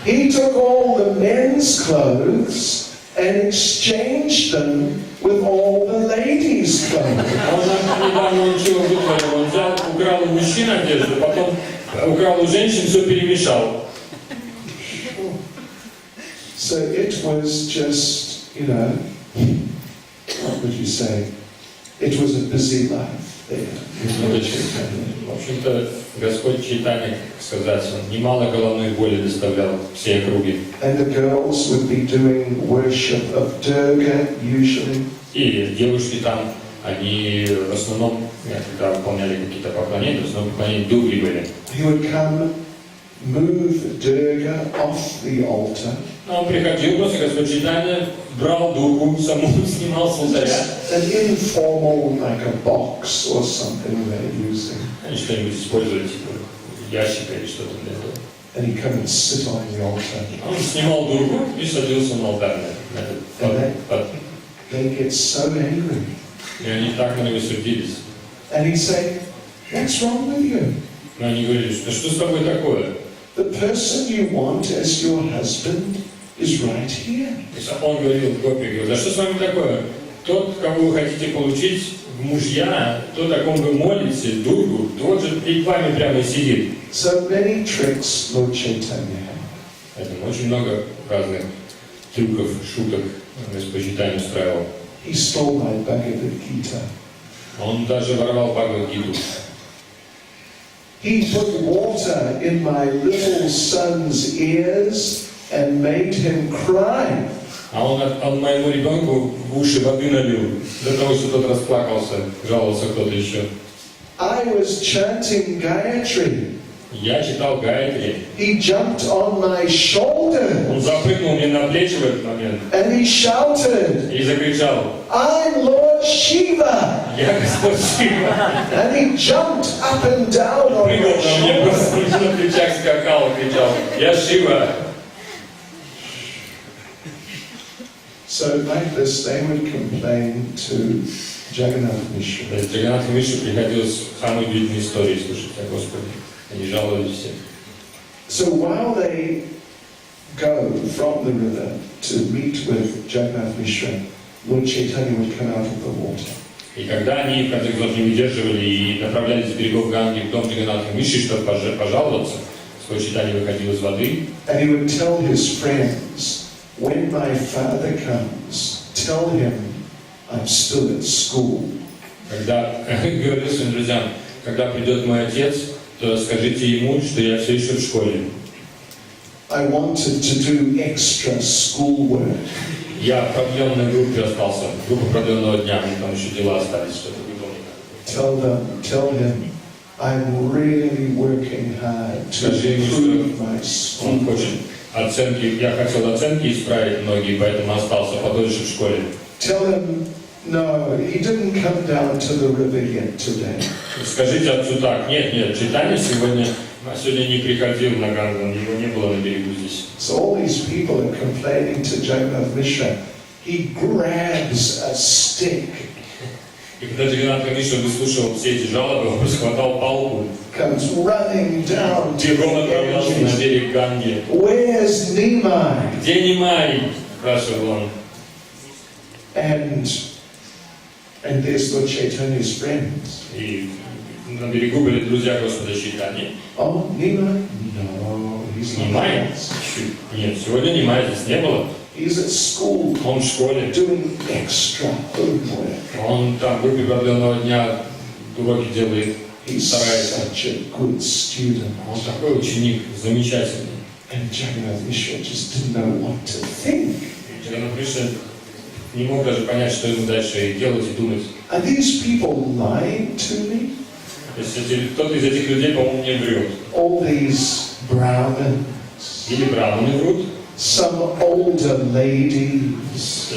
He took all the men's clothes and exchanged them with all the ladies' clothes. Он недавно ничего вытворил, он взял, украл у мужчин одежду, потом украл у женщин, все перемешал. So it was just, what would you say? It was a busy life there. В общем-то, Господь Чайтанья, сказать, он немало головной боли доставлял всей округе. And the girls would be doing worship of Durga usually. И девушки там, они в основном, когда выполняли какие-то поклонения, в основном поклонения Дурге были. He would come, move Durga off the altar. Он приходил, просто Господь Чайтанья брал Дургу, саму снимал с алтаря. An informal, like a box or something they're using. Они что-нибудь использовали, типа ящика или что-то для этого. And he'd come and sit on the altar. Он снимал Дургу и садился на алтарь. They get so angry. И они так на него сердились. And he'd say, what's wrong with you? Но они говорили, что с тобой такое? The person you want as your husband is right here. Он говорил, Гопи, да что с вами такое? Тот, кого вы хотите получить в мужья, тот, о ком вы молите, Дургу, тот же перед вами прямо и сидит. So many tricks Lord Chaitanya had. Поэтому очень много разных трюков, шуток Господь Чайтанья устраивал. He stole my Bhagavad Gita. Он даже воровал Бхагавад-гиту. He put water in my little son's ears and made him cry. А он моему ребенку в уши воды налил, для того, чтобы тот расплакался, жаловался кто-то еще. I was chanting Gayatri. Я читал Гаятри. He jumped on my shoulder. Он запрыгнул мне на плечи в этот момент. And he shouted, И закричал, I'm Lord Shiva. я Господь Шива. And he jumped up and down on Прыгал my на мне, shoulder. просто на плечах скакал и кричал, я Шива. So like this, they would complain to Jagannath Mishra. Джаганнатху Мишре приходилось самые длинные истории слушать о Господе. Они жаловались все. So while they go from the river to meet with Jagannath Mishra, Lord Chaitanya would come out of the water. И когда они, в конце концов, не выдерживали и направлялись с берегов Ганги в дом Джаганнатха Мишры, чтобы пожаловаться, Господь Чайтанья выходил из воды. And he would tell his friends, when my father comes, tell him I'm still at school. Когда говорил своим друзьям, когда придет мой отец, то скажите ему, что я все еще в школе. I wanted to do extra schoolwork. Я в продленной группе остался, группа продленного дня, мне там еще дела остались, что-то выполнить. Tell him, I'm really working hard to Скажи ему, improve my что он school. хочет оценки, я хотел оценки исправить многие, поэтому остался подольше в школе. Tell him, no, he didn't come down to the river yet today. Скажите отцу так, нет, Чайтанья сегодня не приходил на Гангу, его не было на берегу здесь. So all these people are complaining to Jagannath Mishra. He grabs a stick, И когда Джаганнатха Мишра выслушивал все эти жалобы, он схватал палку, comes running down to бегом the отправлялся на Ganges. берег Ганги. Where's Nimai? Где Нимай? Спрашивал он. And there's Lord Chaitanya's friends. И на берегу были друзья Господа Чайтаньи. Oh, Nimai? No, he's not. Нимай? with us. Нет, сегодня Нимая здесь не было. He's at school Он в школе, doing extra homework. он там в группе продленного дня уроки делает, He's старается. such a good student. Он такой ученик, замечательный. And Jagannath Mishra just didn't know what to think. Джаганнат Мишра не мог даже понять, что ему дальше делать и думать. Are these people lying to me? То есть кто-то из этих людей, по-моему, не врет. All these Brahmins, Или браманы врут, some older ladies.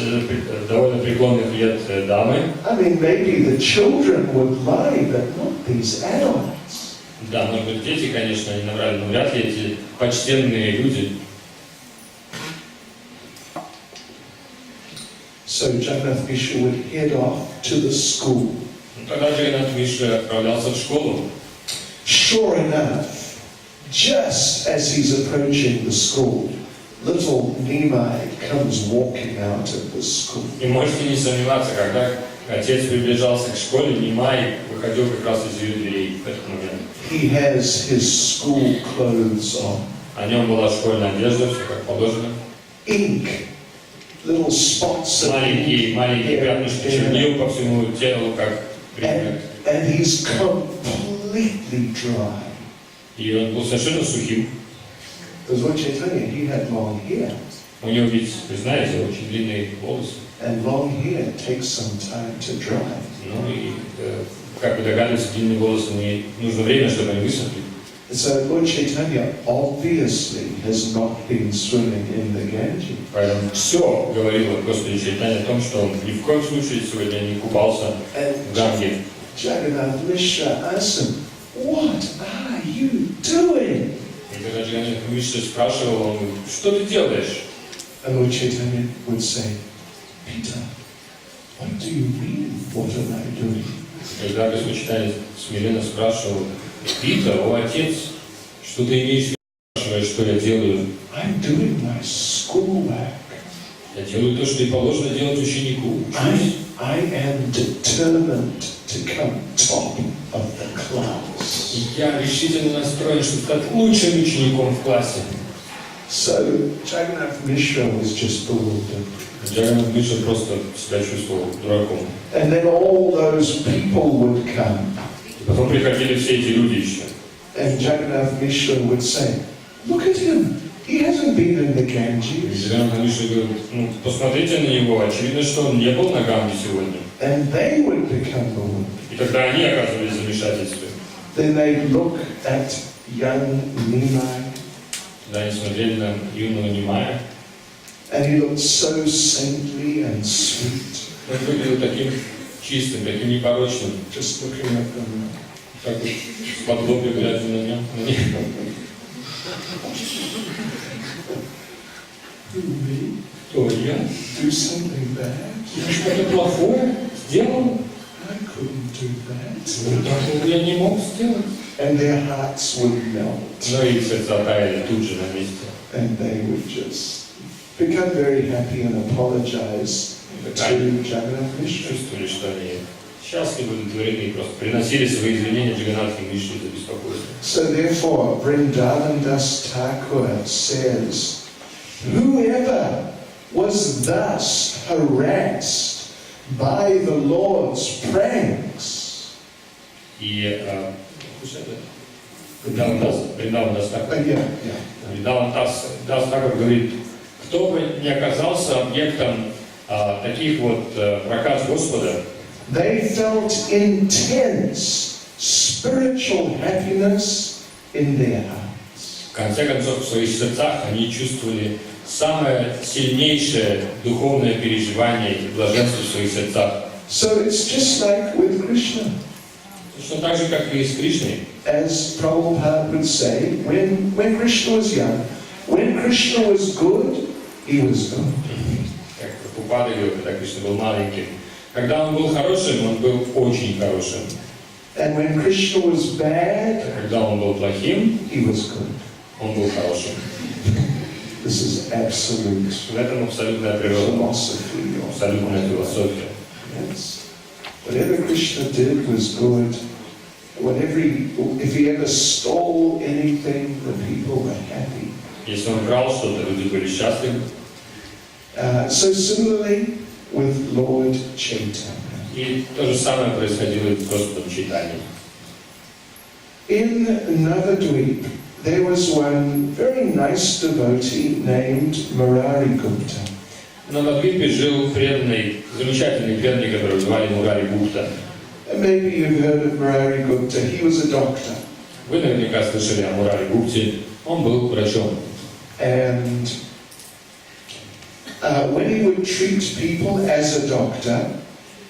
довольно преклонных лет дамы. I mean, maybe the children would lie, but not these adults. Да, может быть, дети, конечно, они наврали, но вряд ли эти почтенные люди. So Jagannath Mishra would head off to the school. Тогда Джаганнат Мишра отправлялся в школу. Sure enough, just as he's approaching the school, little Nimai comes walking out of the school. И можете не сомневаться, когда отец приближался к школе, Нимай выходил как раз из ее дверей в этот момент. He has his school clothes on. На нем была школьная одежда, все как положено. Ink, little spots of ink, Маленькие пятнышки чернил по всему телу, как признак. and he's completely dry. И он был совершенно сухим. Because what Chaitanya, he had long hair, У него ведь, вы знаете, очень длинные волосы. and long hair takes some time to dry. Ну и, как вы догадываетесь, длинные волосы, нужно время, чтобы они высохли. So Lord Chaitanya obviously has not been swimming in the Ganges. Поэтому все говорило Господи Чайтанья о том, что он ни в коем случае сегодня не купался в Ганге. Jagannath Mishra asked him, "What are you doing?" И когда Джаганнат Мишра спрашивал, он говорит, что ты делаешь? And Lord Chaitanya would say, "Peter, what do you mean, what am I doing?" Когда Господь Чайтанья смиренно спрашивал, Пита, о отец, что ты имеешь в виду, спрашиваешь, что я делаю? I'm doing my schoolwork. Я делаю то, что и положено делать ученику. Учусь. I am determined to come top of the class. И я решительно настроен, чтобы стать лучшим учеником в классе. So Jagannath Mishra was just bewildered. Джаганнат Мишра просто себя чувствовал дураком. And then all those people would come. Потом приходили все эти люди еще. And Jagannath Mishra would say, "Look at him. He hasn't been in the И Ganges." Джаганнат Мишра говорит, ну, посмотрите на него, очевидно, что он не был на Ганге сегодня. And they would become bewildered. И тогда они оказывались в замешательстве. Then they'd look at young Nimai, Когда они смотрели на юного Нимая, and he looked so saintly and sweet, он выглядел таким чистым, таким непорочным, just looking at them. как бы с-под лобья глядя на них. Who, me? Кто я? Do something bad? Я что-то плохое сделал? I couldn't do that. Ну, такого я не мог сделать. And their hearts would melt, Но их сердца таяли тут же на месте. and they would just become very happy and apologize to Jagannath Mishra. Чувствовали, что они счастливы, удовлетворены, и просто приносили свои извинения Джаганнатхе Мишре за беспокойство. So therefore, Vrindavan Das Thakur says, whoever was thus harassed by the Lord's pranks, И Вриндаван Дас Такур говорит, кто бы не оказался объектом таких вот проказ Господа, they felt intense spiritual happiness in their hearts. в конце концов, в своих сердцах они чувствовали самое сильнейшее духовное переживание и блаженство в своих сердцах. So it's just like with Krishna. Точно так же, как и с Кришной. As Prabhupada would say, when Krishna was young, when Krishna was good, he was good. Как Прабхупада говорил, когда Кришна был маленьким. Когда он был хорошим, он был очень хорошим. And when Krishna was bad, Когда он был плохим, he was good. он был хорошим. This is absolute В этом абсолютная природа, philosophy. абсолютная философия. Yes. Whatever Krishna did was good. If he ever stole anything, the people were happy. Если он брал что-то, люди были счастливы. So similarly with Lord Chaitanya. И то же самое происходило и с Господом Чайтаньей. In Navadvip, there was one very nice devotee named Murari Gupta. Но на Двипе жил преданный, замечательный преданный, которого звали Мурари Гупта. Maybe you've heard of Murari Gupta. He was a doctor. Вы наверняка слышали о Мурари Гупте. Он был врачом. And when he would treat people as a doctor,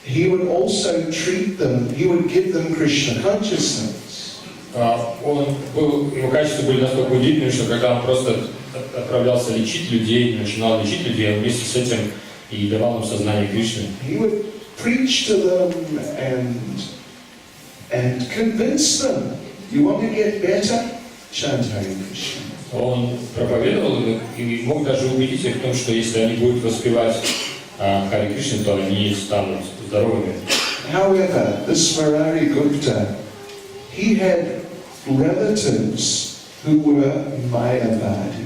he would also treat them, he would give them Krishna consciousness. Его качества были настолько удивительны, что когда он просто отправлялся лечить людей, начинал лечить людей, он вместе с этим и давал им сознание Кришны. He would preach to them and convince them, you want to get better? Chant Hare Krishna. Он проповедовал и мог даже убедить их в том, что если они будут воспевать Харе Кришну, то они станут здоровыми. However, this Murari Gupta, he had relatives who were Mayavadis.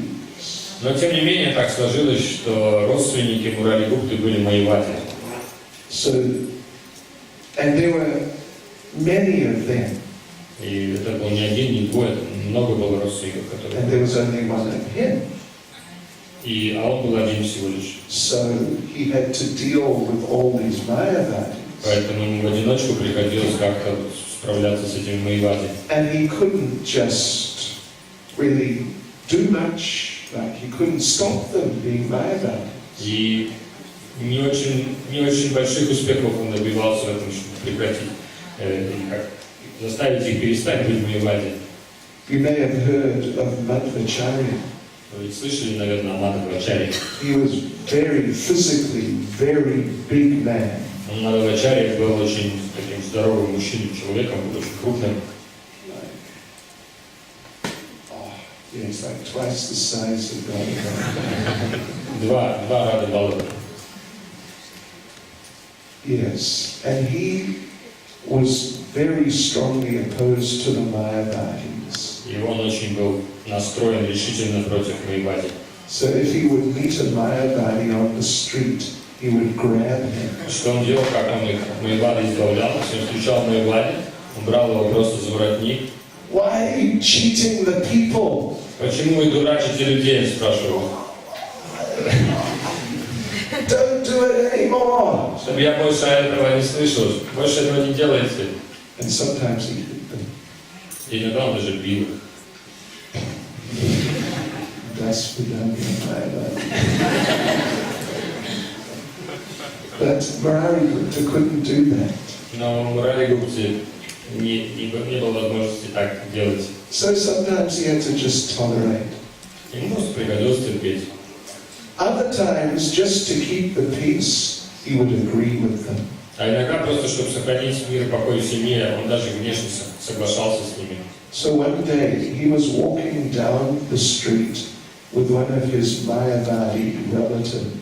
Но тем не менее так сложилось, что родственники Мурари Гупты были майявади. So, and there were many of them. И это был не один, не двое, много было родственников, которые... And there was only one of him. А он был один всего лишь. So he had to deal with all these Mayavadis. Поэтому ему в одиночку приходилось как-то справляться с этими майявади. And he couldn't just really do much, like he couldn't stop them being Mayavadis. И не очень больших успехов он добивался в этом, чтобы прекратить, заставить их перестать быть майявади. You may have heard of Madhvacharya. Вы ведь слышали, наверное, о Мадхвачарье. He was very physically, very big man. Мадхвачарья был очень таким здоровым мужчиной, человеком, очень крупным. It's like twice the size of God. Два рада Баллада. Yes, and he was very strongly opposed to the Mayavadis. И он очень был настроен решительно против майявади. So if he would meet a Mayavadi on the street, he would grab him. Что он делал, как он их майявади избавлял? Если он встречал майявади, он брал его просто за воротник. Why are you cheating the people? Почему вы дурачите людей, спрашивал. Don't do it anymore. Чтобы я больше этого не слышал, больше этого не делайте. And sometimes he hit them. И иногда он даже бил их. But Murari Gupta couldn't do that. Но Мурари Гупте не было возможности так делать. So sometimes he had to just tolerate. Ему просто приходилось терпеть. Other times, just to keep the peace, he would agree with them. А иногда просто, чтобы сохранить мир и покой в семье, он даже внешне соглашался с ними. So one day, he was walking down the street with one of his Mayavadi relatives.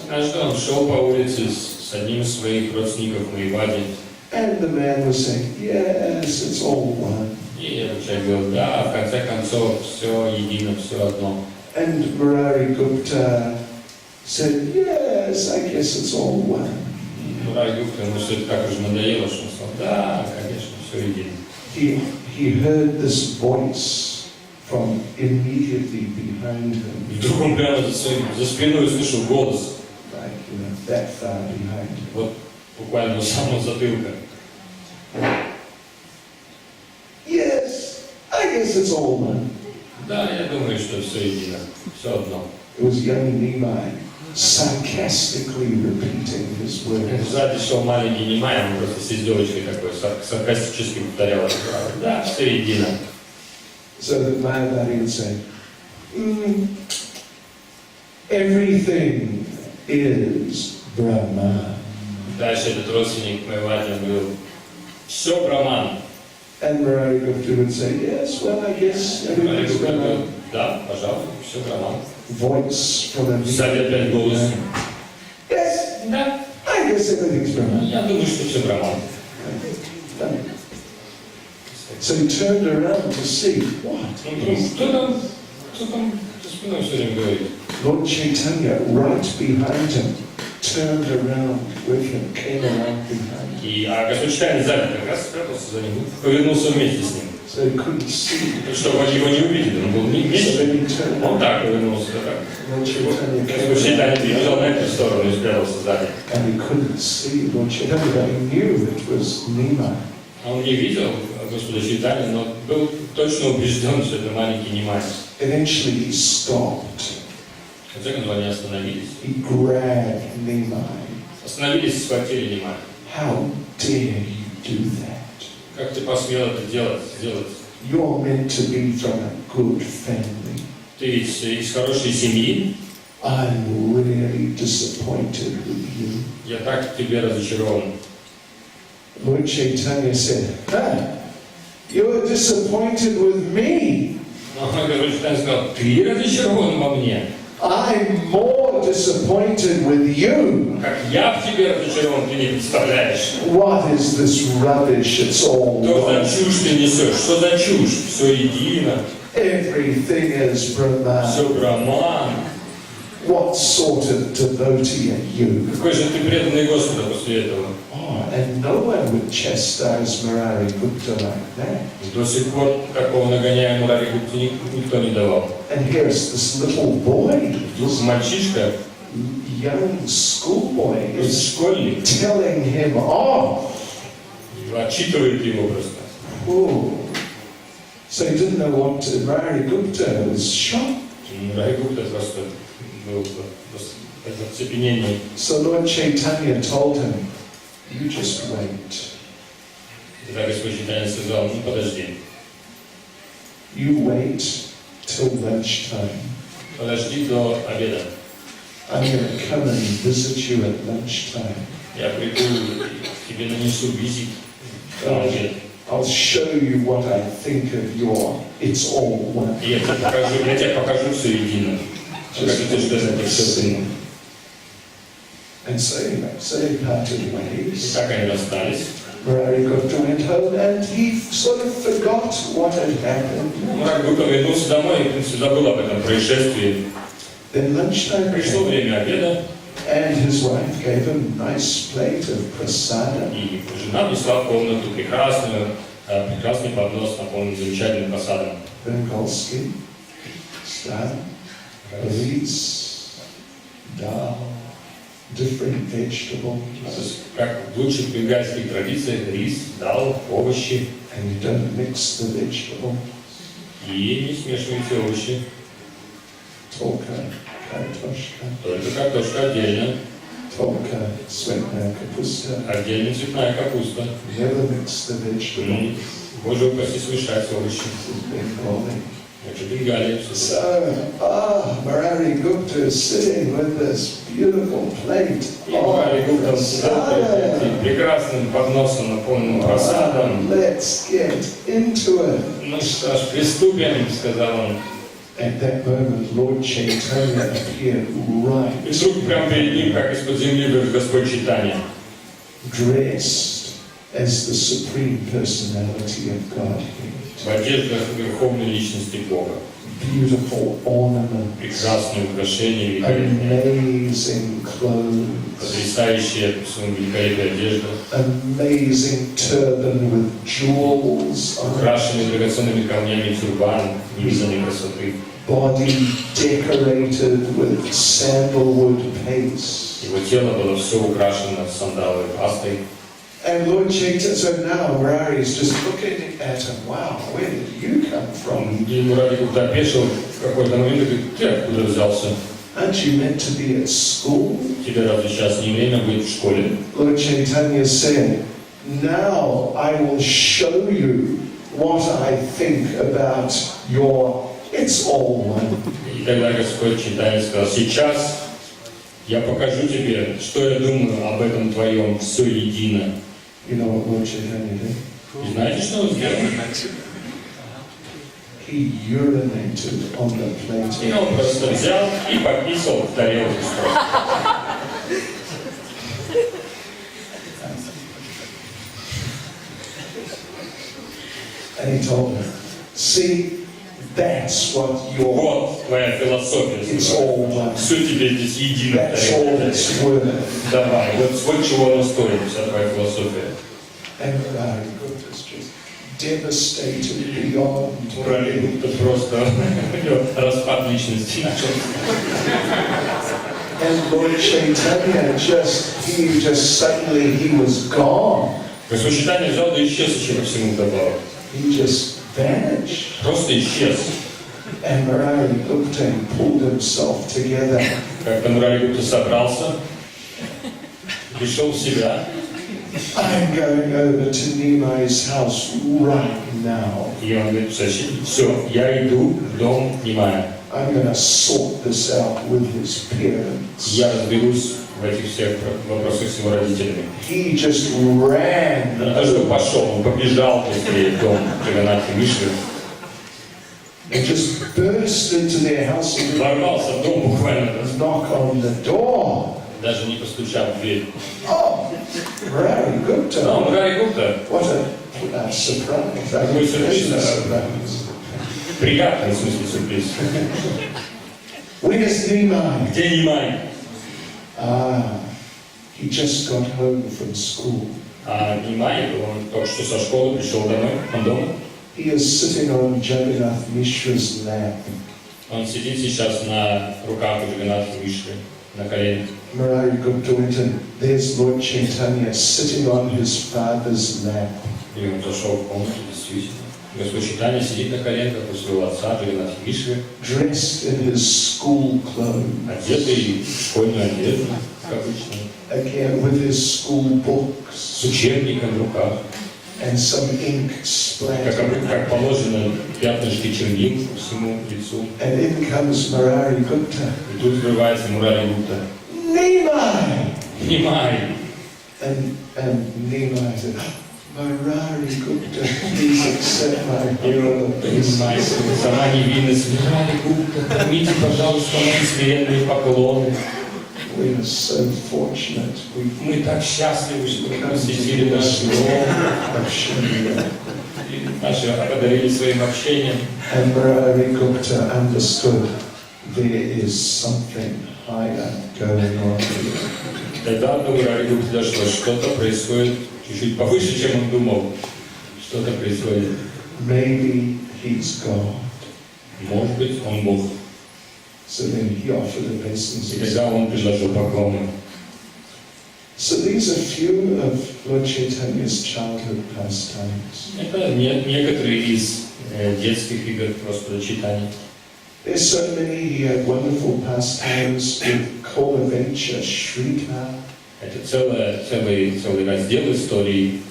Однажды он шел по улице с одним из своих родственников майявади. And the man was saying, yes, it's all one. И этот человек говорил, да, в конце концов, все едино, все одно. And Murari Gupta said, yes, I guess it's all one. Мурари Гупта, ему все это так уже надоело, что он сказал, да, конечно, все едино. He heard this voice from immediately behind him. И вдруг он прямо за спиной услышал голос. Like, that far behind him. Вот буквально у самого затылка. Yes, I guess it's all one. Да, я думаю, что все едино, все одно. It was young Nimai sarcastically repeating his words. Сзади шел маленький Нимай, он просто с издевочкой такой, саркастически повторял эту фразу. Да, все едино. So that Mayavadi would say, everything is Brahman. Дальше этот родственник майявади говорил, все Браман. And Murari Gupta would say, yes, well, I guess everything's Brahman. Да, пожалуй, все Браман. Voice from a Сзади опять голос. Yes, Да, I guess everything's Brahman. я думаю, что все Браман. So he turned around to see what. Кто там за спиной все время говорит? Lord Chaitanya, right behind him, turned around with him, came around behind him. А Господь Чайтанья сзади как раз спрятался за ним, повернулся вместе с ним. So he couldn't see. Чтобы они его не увидели, он был не вместе. Он так повернулся, так. Господь Чайтанья перебежал на эту сторону и спрятался сзади. And he couldn't see Lord Chaitanya, but he knew it was Nima. Он не видел Господа Чайтаньи, но был точно убежден, что это маленький Нимай. Eventually he stopped. В конце концов они остановились. He grabbed Nima. Остановились и схватили Нимай. How dare you do that? Как ты посмел это сделать? You're meant to be from a good family. Ты ведь из хорошей семьи. I'm really disappointed with you. Я так в тебе разочарован. Lord Chaitanya said, you are disappointed with me. Но Господь Чайтанья сказал, ты разочарован во мне. I'm more disappointed with you. Как я в тебе разочарован, ты не представляешь. What is this rubbish? It's all Что за wrong. чушь ты несешь? Что за чушь? Все едино. Everything is Brahman. Все Брахман. What sort of devotee are you? Какой же ты преданный Господу после этого? Oh, and no one would chastise Murari Gupta like that. До сих пор такого нагоняя Мурари Гупте никто не давал. And here's this little boy, this Мальчишка, young schoolboy, is школьник, telling him off. отчитывает его просто. Oh. So he didn't know what to, Murari Gupta was shocked. Мурари Гупта просто был в оцепенении. So Lord Chaitanya told him, you just wait. Тогда Господь Чайтанья сказал, ну подожди. You wait till lunchtime. Подожди до обеда. I'm going to come and visit you at lunchtime. Я приду, тебе нанесу визит на обед. I'll show you what I think of your it's all one. Я тебе покажу все едино. Покажу тебе, что это все ты. And so they parted И ways. так они расстались. Murari Gupta went home and he sort of forgot what had happened. Мурари Гупта вернулся домой и, в принципе, забыл об этом происшествии. Then lunchtime Пришло came, время обеда, and his wife gave him a nice plate of prasada. и жена внесла в комнату прекрасный поднос, наполненный замечательным посадом. Bengalski, star, rice, dal, different vegetables. Как в лучших бенгальских традициях, рис, дал, овощи. And you don't mix the vegetable. И не смешивайте овощи. Tolka, kartoshka, Только картошка отдельно, tolka, svetная kapusta. отдельно цветная капуста. Never mix the vegetables. Боже упаси смешать овощи. This is Bengali. Это Бенгалия. So, Murari Gupta is sitting with this beautiful plate И Мурари of Гупта сидел перед prasada. этим прекрасным подносом, наполненным просадом. Let's get into it. Ну что ж, приступим, сказал он. At that moment, Lord Chaitanya appeared И right, вдруг прямо перед ним, как из-под земли, вдруг Господь Чайтанья, dressed as the Supreme Personality of Godhead. в одеждах Верховной Личности Бога. Beautiful ornaments, Прекрасные украшения, великолепные, amazing clothes, потрясающая в своем великолепной одежда, amazing turban with jewels on it, украшенный драгоценными камнями тюрбан невиданной красоты. body decorated with sandalwood paste. Его тело было все украшено сандаловой пастой. And Lord Chaitanya, so now Murari is just looking at him, wow, where did you come from? И Мурари Гупта опешил в какой-то момент и говорит, ты откуда взялся? Aren't you meant to be at school? Тебе разве сейчас не время быть в школе? Lord Chaitanya said, now I will show you what I think about your, it's all one. И тогда Господь Чайтанья сказал, сейчас я покажу тебе, что я думаю об этом твоем все едино. You know what Lord Chaitanya did? И знаете, что он сделал? He urinated on the plate. И он просто взял и пописал в тарелку. And he told her, see, That's what your, Вот твоя философия. it's all one. Все тебе здесь едино. That's all it's worth. Давай, вот чего она стоит, вся твоя философия. And God is just devastated beyond. Мурали это просто у него распад личности начался. And Lord Chaitanya he was gone. Господь Чайтанья взял да исчез еще ко всему добавок. He just vanished. Просто исчез. And Murari Gupta pulled himself together. Как-то Мурари Гупта собрался, пришел в себя. I'm going over to Nimai's house right now. И он говорит, все, я иду в дом Нимая. I'm going to sort this out with his parents. Я разберусь в этих всех вопросах с его родителями. He just ran. Не то, что пошел, он побежал быстрее в дом Джаганнатха Мишры. And just burst into their house and Ворвался в дом буквально, knock on the door. даже не постучав в дверь. Oh, Murari Gupta. Но Мурари Гупта, What a surprise. Какой сюрприз, да. Surprise. приятный в смысле сюрприз. Where's Nimai? Где Нимай? He just got home from school. А Нимай, он только что со школы пришел домой, он дома. He is sitting on Jagannath Mishra's lap. Он сидит сейчас на руках у Джаганнатха Мишры, на коленях. Murari Gupta went in. There's Lord Chaitanya sitting on his father's lap. И он зашел в комнату, действительно. Господь Чайтанья сидит на коленках у своего отца, Джаганнатха Мишры, Dressed in his school clothes. одетый в школьную одежду, как обычно, Again with his school books. с учебником в руках, And some ink splattered. как положено, пятнышки чернил по всему лицу. And in comes Murari Gupta. И тут взрывается Мурари Гупта. Nimai! Нимай! And Nimai said, Murari Gupta, please accept my humble Нимай, сама невинность. Мурари Гупта, примите, пожалуйста, мои смиренные поклоны. We are so fortunate. Мы так счастливы, что вы посетили наш дом, наши одарили своим общением. And Murari Gupta understood there is something higher going on here. Тогда до Мурари Гупты дошло, что-то происходит чуть-чуть повыше, чем он думал. Что-то происходит. Maybe he's God. Может быть, он Бог. So then he offered И obeisance. тогда он предложил поклоны. So these are few of Lord Chaitanya's childhood pastimes. Это некоторые из детских игр Господа Чайтаньи. There's so many. He had wonderful pastimes with Kolavecha Shrika. Это целый раздел истории,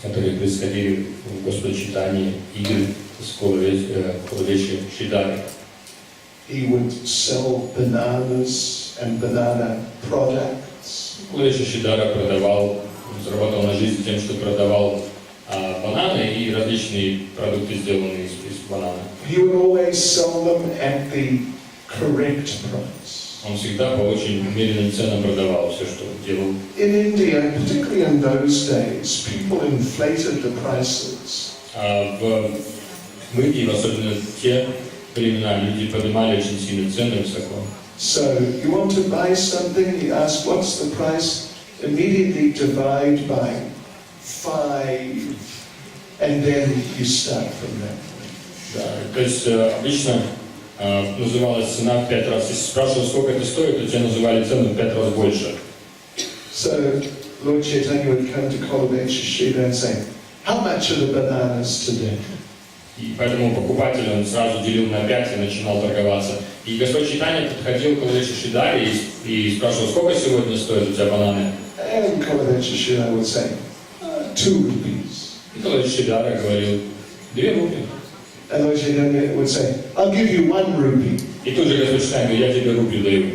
которые происходили в Господе Чайтаньи, игры с Кулавечи Шидары. He would sell bananas and banana products. Кулавечи Шидара зарабатывал на жизнь тем, что продавал бананы и различные продукты, сделанные из банана. He would always sell them at the correct price. Он всегда по очень умеренным ценам продавал все, что делал. In India, particularly in those days, people inflated the prices. В Индии, особенно те времена, люди поднимали очень сильно цены высоко. So you want to buy something, you ask what's the price, immediately divide by 5, and then you start from that. Да, то есть обычно называлась цена в 5 раз. Если спрашивал, сколько это стоит, то тебе называли цену в 5 раз больше. So Lord Chaitanya would come to Kolavecha Shrika and say, how much are the bananas today? И поэтому покупатель он сразу делил на 5 и начинал торговаться. И Господь Чайтанья подходил к Кулавечи Шидаре и спрашивал, сколько сегодня стоят у тебя бананы? And Kolavecha Shrika would say, 2 rupees. И Кулавечи Шидара говорил, 2 рупии. And Lord Chaitanya would say, I'll give you 1 rupee. И тут же Господь Чайтанья говорит, я тебе рупию даю.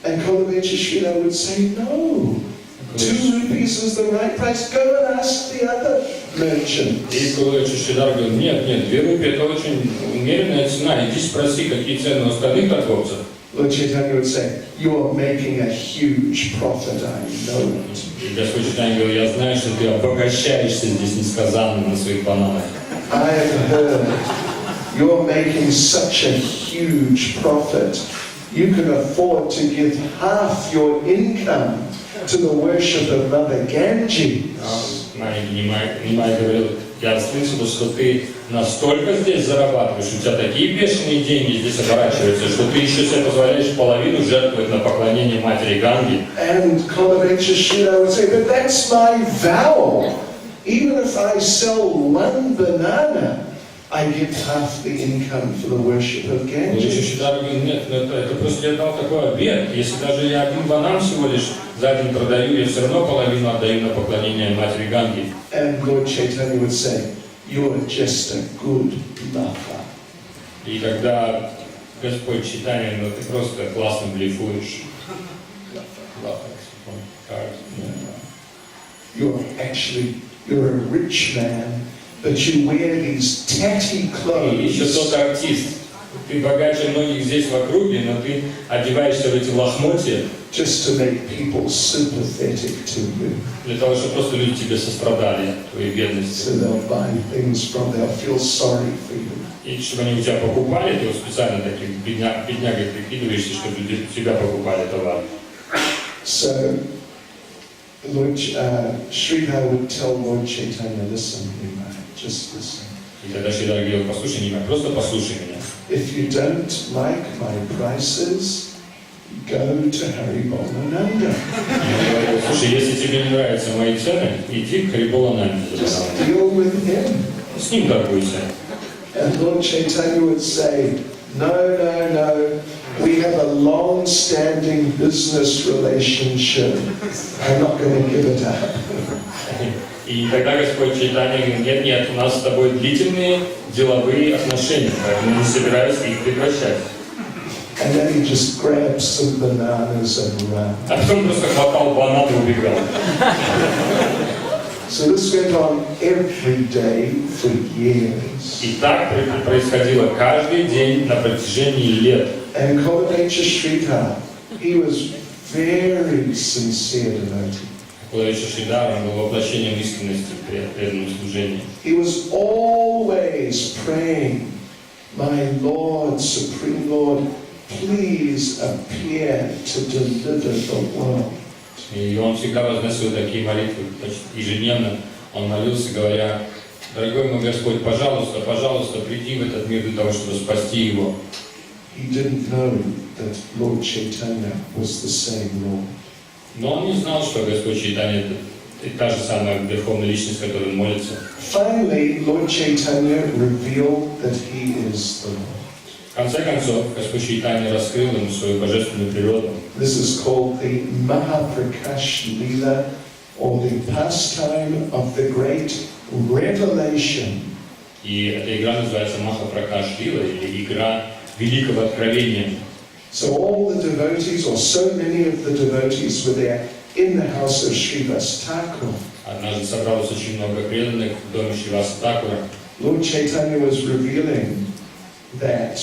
And Kolavecha Shrika would say, no. 2 rupees is the right price. Go and ask the other merchants. И Кулавечи Шидар говорит, нет, 2 рупии это очень умеренная цена, иди спроси, какие цены у остальных торговцев. Lord Chaitanya would say, you're making a huge profit, I know it. И Господь Чайтанья говорит, я знаю, что ты обогащаешься здесь несказанно на своих бананах. I have heard you're making such a huge profit. You can afford to give half your income to the worship of Mother Ganges. Нимай говорил, я слышал, что ты настолько здесь зарабатываешь, у тебя такие бешеные деньги здесь оборачиваются, что ты еще себе позволяешь половину жертвовать на поклонение матери Ганги. And Kolavecca Srila would say, but that's my vow. Even if I sell one banana, I give half the income for the worship of Ganges. Нет, это просто я дал такой обет. Если даже я один банан всего лишь за день продаю, я все равно половину отдаю на поклонение матери Ганги. And Lord Chaitanya would say, you're just a good lover. И когда Господь Чайтанья, ну ты просто классно блефуешь. You're a rich man, but you wear these tatty И еще clothes тот артист. Ты богаче многих здесь в округе, но ты одеваешься в эти лохмотья just to make people sympathetic to you. для того, чтобы просто люди тебе сострадали, твоей бедности. So they'll buy things from, they'll feel sorry for you. И чтобы они у тебя покупали, ты вот специально таким беднягой прикидываешься, чтобы люди у тебя покупали товар. So Lord Sridhar would tell Lord Chaitanya, listen, just listen. И тогда Шридар говорил, послушай меня, просто послушай меня. If you don't like my prices, go to Haribolananda. Я говорю, слушай, если тебе не нравятся мои цены, иди к Хариболананде. Just deal with him. С ним торгуйся. And Lord Chaitanya would say, no, we have a long-standing business relationship. I'm not going to give it up. И тогда Господь Чайтанья говорит, нет, у нас с тобой длительные деловые отношения, поэтому не собираюсь их прекращать. And then he just grabbed some bananas and ran. А потом просто хватал банан и убегал. So this went on every day for years. И так происходило каждый день на протяжении лет. And Kolavecca Sridhar, he was very sincere devotee. Владыка Шридар, он был воплощением искренности в преданном служении. He was always praying, my Lord, Supreme Lord, please appear to deliver the world. И он всегда возносил такие молитвы, почти ежедневно. Он молился, говоря, дорогой мой Господь, пожалуйста, пожалуйста, приди в этот мир для того, чтобы спасти его. He didn't know that Lord Chaitanya was the same Lord. Но он не знал, что Господь Чайтанья это та же самая верховная личность, которой он молится. Finally, Lord Chaitanya revealed that he is the Lord. В конце концов, Господь Чайтанья раскрыл ему свою божественную природу. This is called the Mahaprakash Leela, or the pastime of the great revelation. И эта игра называется Махапракаш Лила, или игра великого откровения. So all the devotees, or so many of the devotees, were there in the house of Srivas Thakur. Однажды собралось очень много преданных в доме Шриваса Такура. Lord Chaitanya was revealing that,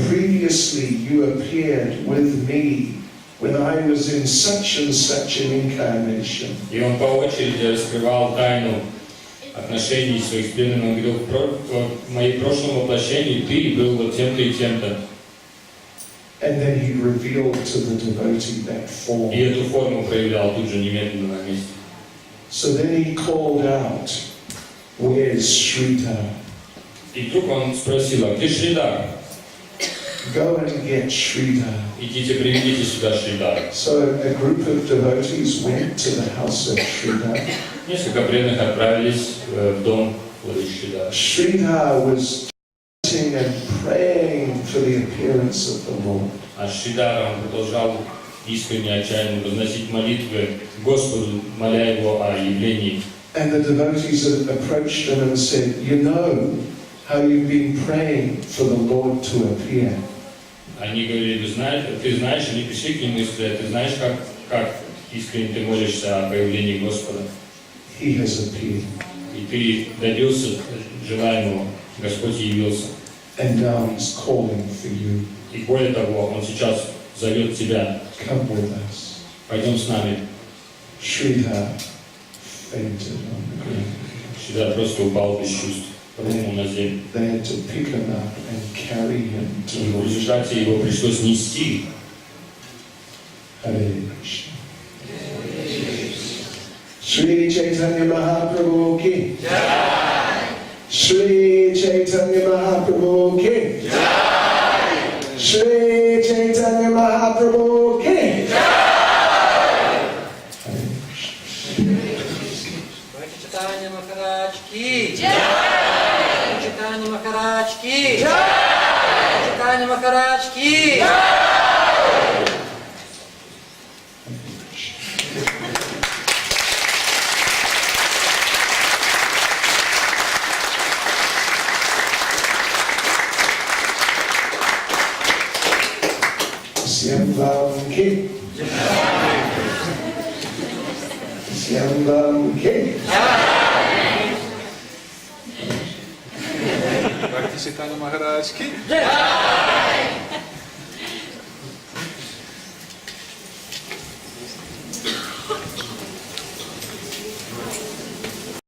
previously you appeared with me when I was in such and such an incarnation. И он по очереди раскрывал тайну отношений своих с преданными. Он говорил, в моем прошлом воплощении ты был вот тем-то и тем-то. And then he revealed to the devotee that form. И эту форму проявлял тут же немедленно на месте. So then he called out, where's Sridhar? И вдруг он спросил, а где Шридар? Go and get Sridhar. Идите, приведите сюда Шридара. So a group of devotees went to the house of Sridhar. Несколько преданных отправились в дом владыки Шридара. Sridhar was chanting and praying for the appearance of the Lord. А Шридар, он продолжал искренне, отчаянно возносить молитвы Господу, моля его о явлении. And the devotees approached him and said, you know how you've been praying for the Lord to appear. Они говорили, ты знаешь, они пришли к нему и сказали, ты знаешь, как искренне ты молишься о появлении Господа. He has appeared. И ты добился желаемого, Господь явился. And now he's calling for you. И более того, он сейчас зовет тебя. Come with us. Пойдем с нами. Sridhar fainted on the ground. Шридар просто упал без чувств рухнул на землю. They had to pick him up and carry him to И в Lord. результате его пришлось нести. Hare Krishna. Shri Chaitanya Mahaprabhu ki. Shri Chaitanya Mahaprabhu ki. Shri Chaitanya Mahaprabhu ki. Bhakti Caitanya Maharaj ki. Chaitanya Maharaj ki. Chaitanya Maharaj ki. Syambam ki. Syambam ki. Bhakti Caitanya Maharaj ki.